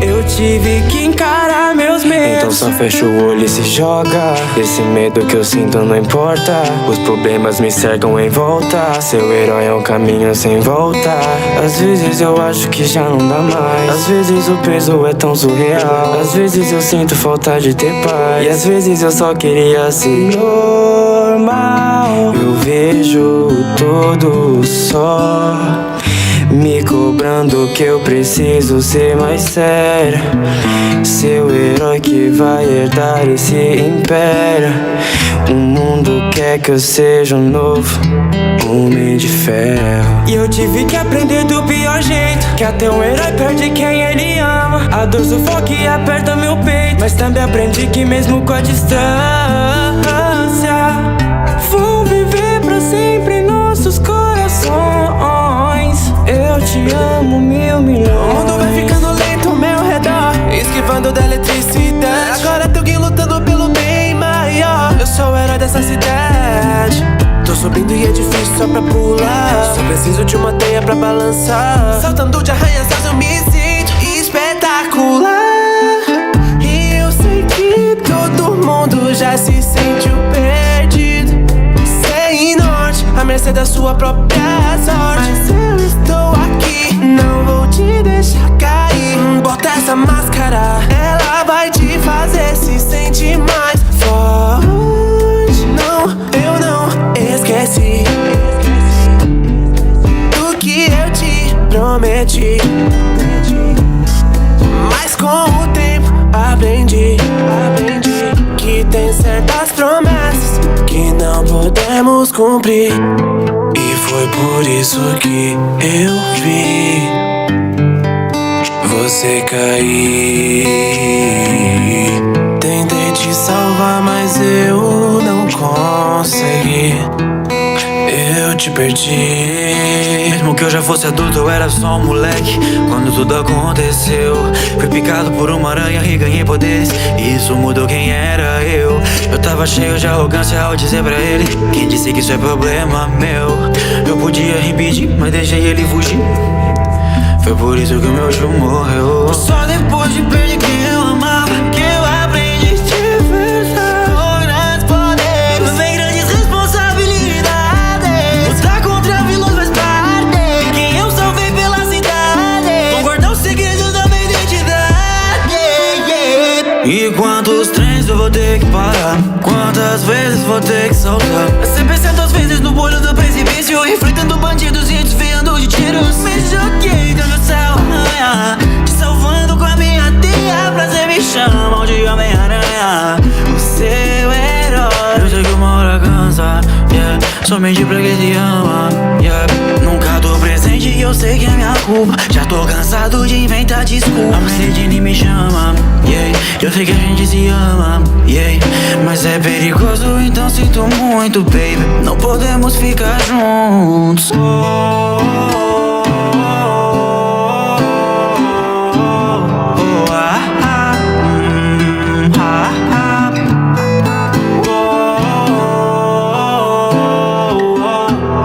eu tive que encarar meus medos. Então só fecha o olho e se joga. Esse medo que eu sinto não importa. Os problemas me cercam em volta. Seu herói é um caminho sem volta. Às vezes eu acho que já não dá mais. Às vezes o peso é tão surreal. Às vezes eu sinto falta de ter paz. E às vezes eu só queria ser normal. Eu vejo tudo só me cobrando que eu preciso ser mais sério. Seu herói que vai herdar esse império. O mundo quer que eu seja um novo Homem de Ferro. E eu tive que aprender do pior jeito, que até um herói perde quem ele ama. A dor sufoca e aperta meu peito, mas também aprendi que mesmo com a distância vão viver pra sempre em nossos corações. Eu te amo 1.000.000.000. O mundo vai ficando lento ao meu redor, esquivando da eletricidade. Agora tem alguém lutando pelo bem maior. Eu sou o herói dessa cidade. Tô subindo e é difícil só pra pular. Só preciso de uma teia pra balançar. Saltando de arranha-céus eu me sinto espetacular. E eu sei que todo mundo já se sentiu perdido, sem norte, à mercê da sua própria sorte. Mas eu estou aqui, não vou te deixar cair. Bota essa máscara, ela vai te fazer se sentir mais forte. Não, eu não esqueci do que eu te prometi, mas com o tempo aprendi que tem certas promessas que não podemos cumprir. E foi por isso que eu vi você cair. Tentei te salvar, mas eu não consegui. Eu te perdi. Mesmo que eu já fosse adulto, eu era só um moleque quando tudo aconteceu. Fui picado por uma aranha e ganhei poderes, e isso mudou quem era eu. Eu tava cheio de arrogância ao dizer pra ele: quem disse que isso é problema meu? Eu podia impedir, mas deixei ele fugir. Foi por isso que o meu tio morreu. Só depois de perder quem eu amava que eu aprendi de verdade. Com grandes poderes vem grandes responsabilidades. Lutar contra vilões faz parte. Quem eu salvei pela cidade, vou guardar os segredos da minha identidade. E quantos trens eu vou ter que parar? Quantas vezes vou ter que saltar? Sempre certas vezes no olho do precipício, enfrentando bandidos e desviando de tiros. Me joguei do céu, te salvando com a minha teia. Prazer me chamam de Homem-Aranha, o seu herói. Eu sei que uma hora cansa, yeah, somente pra quem te ama, yeah. Nunca tô presente e eu sei que é minha culpa. Já tô cansado de inventar desculpa. A Mercedes me chama, yeah. Eu sei que a gente se ama, yeah. Mas é perigoso, então sinto muito, baby. Não podemos ficar juntos.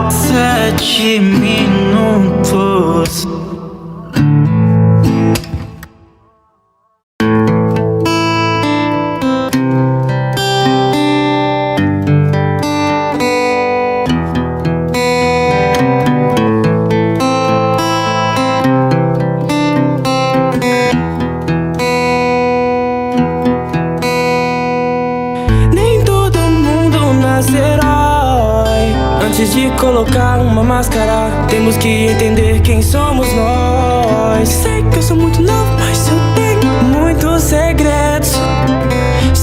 Sete minutos. Antes de colocar uma máscara, temos que entender quem somos nós. Sei que eu sou muito novo, mas eu tenho muitos segredos.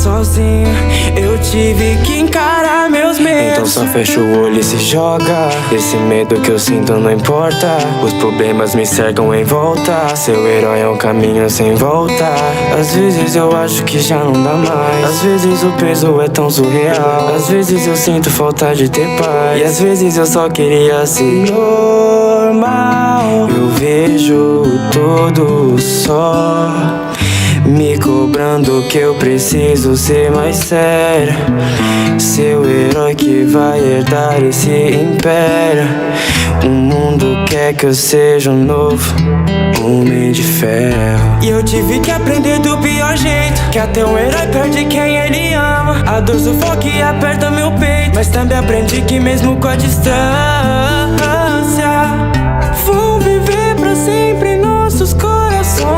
Sozinho eu tive que encarar meus medos. Então só fecha o olho e se joga. Esse medo que eu sinto não importa. Os problemas me cercam em volta. Seu herói é um caminho sem volta. Às vezes eu acho que já não dá mais. Às vezes o peso é tão surreal. Às vezes eu sinto falta de ter paz. E às vezes eu só queria ser normal. Eu vejo tudo só me cobrando que eu preciso ser mais sério. Seu herói que vai herdar esse império. O mundo quer que eu seja um novo Homem de Ferro. E eu tive que aprender do pior jeito, que até um herói perde quem ele ama. A dor sufoca e aperta meu peito, mas também aprendi que mesmo com a distância vou viver pra sempre em nossos corações.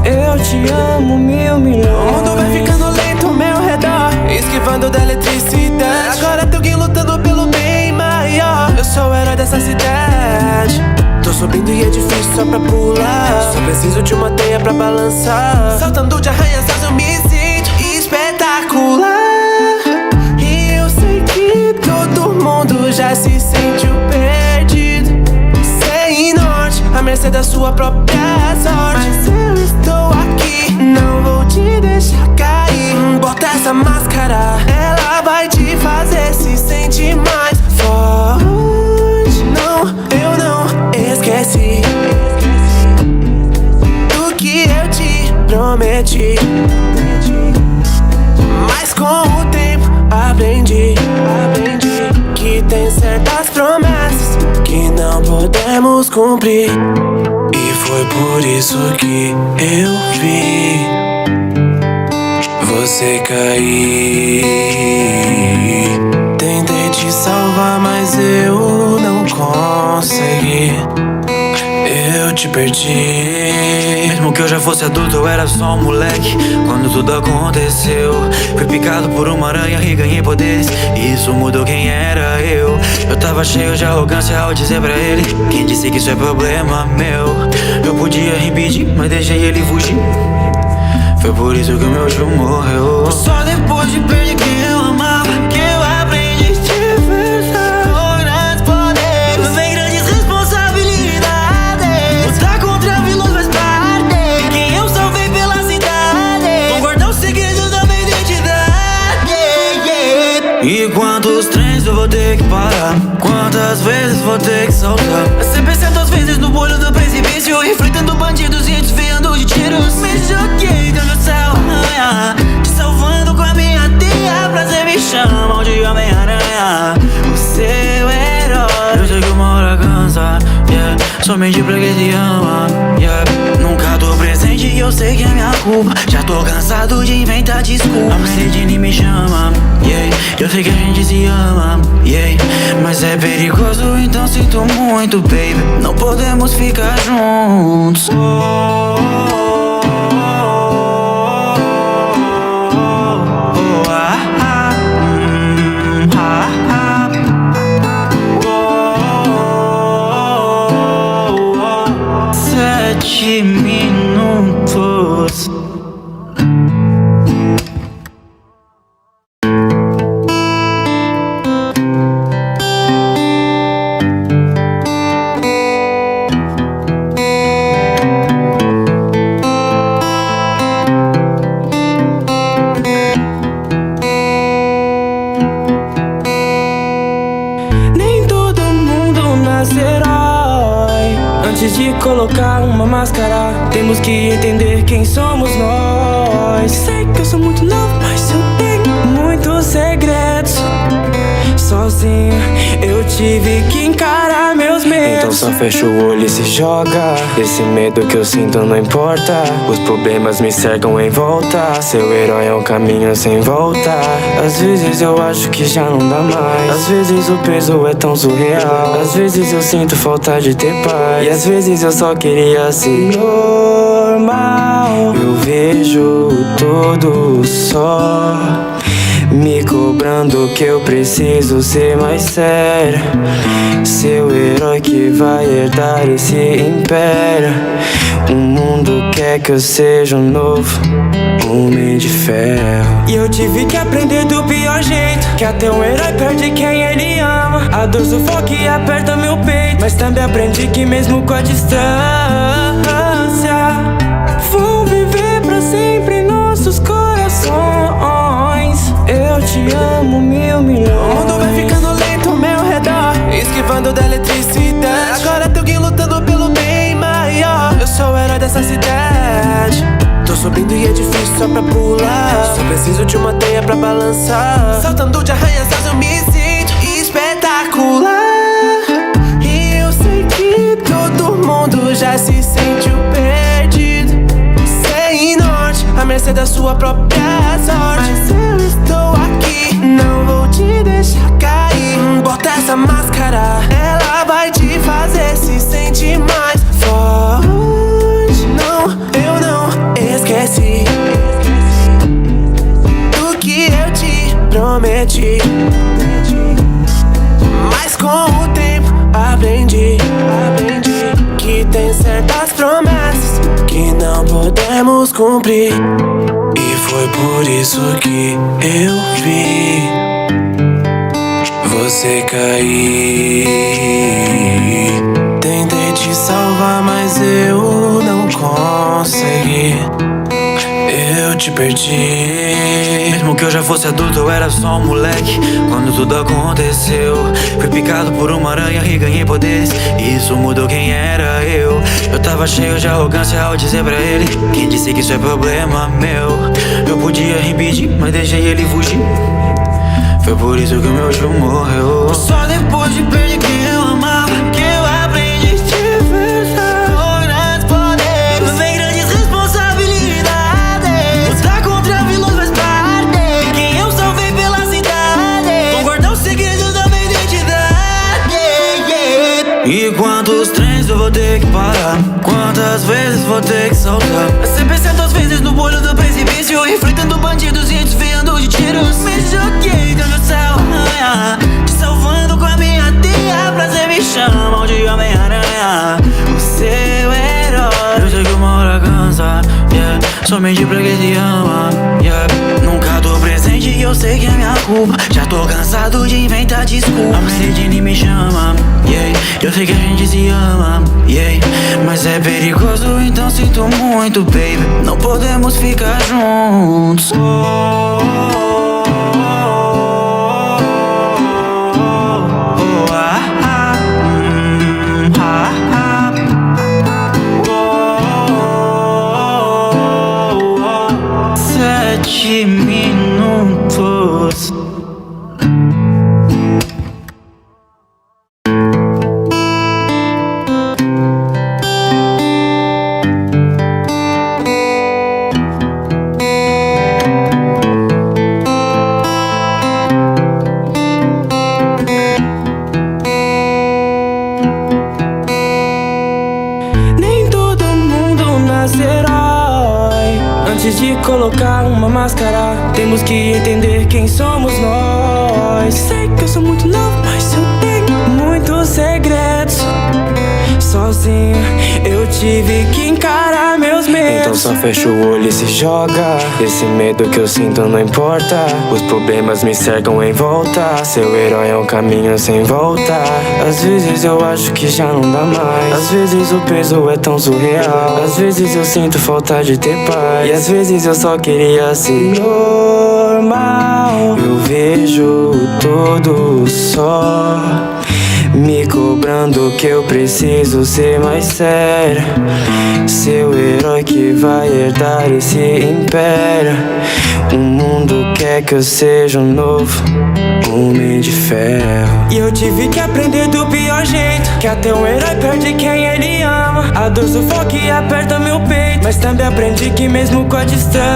Eu te amo 1.000 milhões. O mundo vai ficando lento ao meu redor, esquivando da eletricidade. Agora tem alguém lutando pelo bem maior. Eu sou o herói dessa cidade. Tô subindo e é difícil só pra pular. Só preciso de uma teia pra balançar. Saltando de arranha-céus eu me sinto espetacular. E eu sei que todo mundo já se sentiu perdido, sem norte, à mercê da sua própria sorte. Mas eu estou aqui, não vou te deixar cair. Bota essa máscara, ela vai te fazer se sentir mais forte. Não, eu não esqueci do que eu te prometi, mas com o tempo aprendi que tem certas promessas que não podemos cumprir. E foi por isso que eu vi você cair. Tentei te salvar, mas eu não consegui. Eu te perdi. Mesmo que eu já fosse adulto, eu era só um moleque quando tudo aconteceu. Fui picado por uma aranha e ganhei poderes, e isso mudou quem era eu. Eu tava cheio de arrogância ao dizer pra ele: quem disse que isso é problema meu? Eu podia impedir, mas deixei ele fugir. Foi por isso que o meu tio morreu. Só depois de perder quem eu amava que eu aprendi de verdade. Com grandes poderes vem grandes responsabilidades. Lutar contra vilões faz parte. Quem eu salvei pela cidade, vou guardar os segredos da minha identidade. E quantos trens eu vou ter que parar? Quantas vezes vou ter que saltar? Sempre centas vezes no olho do precipício, enfrentando bandidos e desviando de tiros. Me joguei do meu céu, te salvando com a minha teia. Prazer me chamam de Homem-Aranha, o seu herói. Eu sei que uma hora cansa, yeah, somente pra quem te ama, yeah. Nunca tô presente e eu sei que é minha culpa. Já tô cansado de inventar desculpa. A Mercedes me chama, yeah. Eu sei que a gente se ama, yeah. Mas é perigoso, então sinto muito, baby. Não podemos ficar juntos. Sete minutos. Antes de colocar uma máscara, temos que entender quem somos nós. Sei que eu sou muito novo, mas eu tenho muitos segredos. Sozinho eu tive que encarar meus medos. Então só fecha o olho e se joga. Esse medo que eu sinto não importa. Os problemas me cercam em volta. Seu herói é um caminho sem volta. Às vezes eu acho que já não dá mais. Às vezes o peso é tão surreal. Às vezes eu sinto falta de ter paz. E às vezes eu só queria ser normal. Eu vejo tudo só me cobrando que eu preciso ser mais sério. Seu herói que vai herdar esse império. O mundo quer que eu seja um novo Homem de Ferro. E eu tive que aprender do pior jeito, que até um herói perde quem ele ama. A dor sufoca e aperta meu peito, mas também aprendi que mesmo com a distância vão viver pra sempre em nossos corações. Eu te amo 1.000 milhões. O mundo vai ficando lento ao meu redor, esquivando da eletricidade. Agora tem alguém lutando pelo bem maior. Eu sou o herói dessa cidade. Tô subindo e é difícil só pra pular. Só preciso de uma teia pra balançar. Saltando de arranha-céus eu me sinto espetacular. E eu sei que todo mundo já se sentiu perdido, sem norte, à mercê da sua própria sorte. Mas eu estou aqui, não vou te deixar cair. Bota essa máscara, ela vai te fazer se sentir mais forte. Não, eu não esqueci do que eu te prometi, mas com o tempo aprendi que tem certas promessas que não podemos cumprir. E foi por isso que eu vi você cair. Tentei te salvar, mas eu não consegui. Eu te perdi. Mesmo que eu já fosse adulto, eu era só um moleque quando tudo aconteceu. Fui picado por uma aranha e ganhei poderes, e isso mudou quem era eu. Eu tava cheio de arrogância ao dizer pra ele: quem disse que isso é problema meu? Eu podia impedir, mas deixei ele fugir. Foi por isso que o meu tio morreu. Só depois de perder quem eu amava que eu aprendi de verdade. Com grandes poderes vem grandes responsabilidades. Lutar contra vilões faz parte. Quem eu salvei pela cidade, vou guardar o segredo da minha identidade. E quantos trens eu vou ter que parar? Quantas vezes vou ter que saltar? 100% vezes no olho do precipício, enfrentando bandidos e desviando de tiros. Me joguei do meu céu, te salvando com a minha teia. Prazer me chamam de Homem-Aranha, o seu herói. Eu sei que uma hora cansa, yeah, somente pra quem te ama, yeah. Nunca tô presente e eu sei que é minha culpa. Já tô cansado de inventar desculpa. A Mercedes me chama, yeah. Eu sei que a gente se ama, yeah. Mas é perigoso, então sinto muito, baby. Não podemos ficar juntos. Sete minutos. Nem todo mundo nasce herói. Antes de colocar uma máscara, temos que entender quem somos nós. Sei que eu sou muito novo, mas eu tenho muitos segredos. Sozinho eu tive que encarar meus medos. Então só fecha o olho e se joga. Esse medo que eu sinto não importa. Os problemas me cercam em volta. Seu herói é um caminho sem volta. Às vezes eu acho que já não dá mais. Às vezes o peso é tão surreal. Às vezes eu sinto falta de ter paz. E às vezes eu só queria ser normal. Eu vejo tudo só me cobrando que eu preciso ser mais sério. Seu herói que vai herdar esse império. O mundo quer que eu seja um novo Homem de Ferro. E eu tive que aprender do pior jeito, que até um herói perde quem ele ama. A dor sufoca e aperta meu peito, mas também aprendi que mesmo com a distância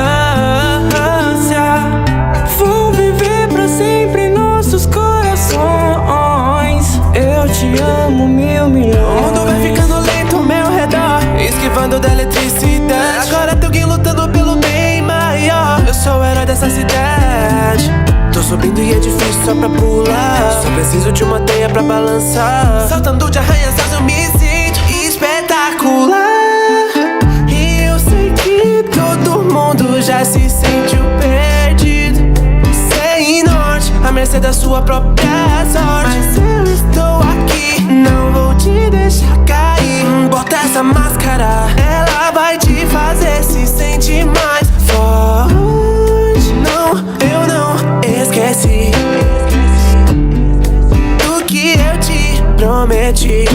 vão viver pra sempre em nossos corações. Eu te amo 1.000 milhões. O mundo vai ficando lento ao meu redor, esquivando da eletricidade. Agora tem alguém lutando pelo bem maior. Eu sou o herói dessa cidade. Tô subindo e é difícil só pra pular. Só preciso de uma teia pra balançar. Saltando de arranha-céus eu me sinto espetacular. E eu sei que todo mundo já se sentiu perdido, sem norte, à mercê da sua própria sorte. Mas eu estou aqui, não vou te deixar cair. Bota essa máscara, ela vai te fazer se sentir mais forte. Não, eu não esqueci do que eu te prometi,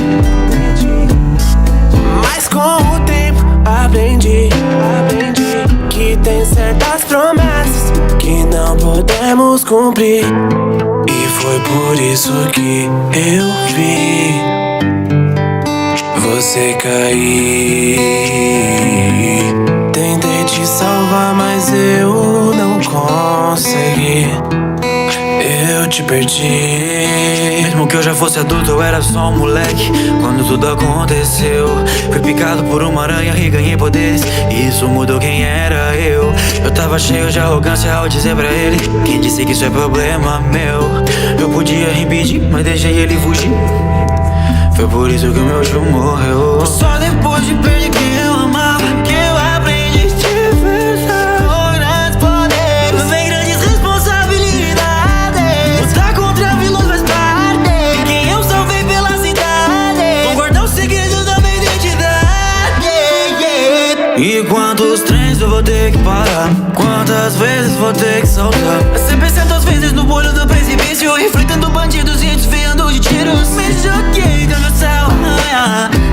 mas com o tempo aprendi que tem certas promessas que não podemos cumprir. E foi por isso que eu vi você cair. Tentei te salvar, mas eu não consegui. Eu te perdi. Mesmo que eu já fosse adulto, eu era só um moleque quando tudo aconteceu. Fui picado por uma aranha e ganhei poderes, e isso mudou quem era eu. Eu tava cheio de arrogância ao dizer pra ele: quem disse que isso é problema meu? Eu podia impedir, mas deixei ele fugir. Foi por isso que o meu tio morreu. Só depois de perder quem eu amava que eu aprendi de verdade. Com grandes poderes vem grandes responsabilidades. Lutar contra vilões faz parte. Quem eu salvei pela cidade, vou guardar o segredo da minha identidade. E quantos trens eu vou ter que parar? Quantas vezes vou ter que saltar? 100% vezes no olho do precipício, enfrentando bandidos e desviando de tiros. Me joguei dentro do céu,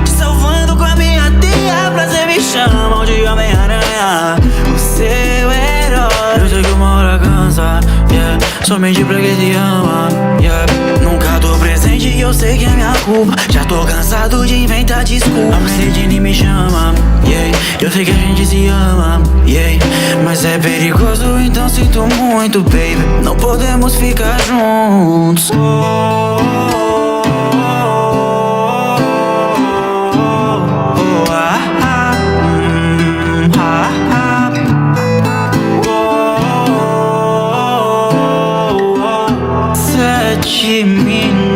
te salvando com a minha teia. Prazer me chamam de Homem-Aranha, o seu herói. Eu sei que uma hora cansa, yeah, somente pra quem te ama, yeah. Nunca tô presente e eu sei que é minha culpa. Já tô cansado de inventar desculpas. A Mercedes me chama, yeah. Eu sei que a gente se ama, yeah. Mas é perigoso, então sinto muito, baby. Não podemos ficar juntos. Sete minutos.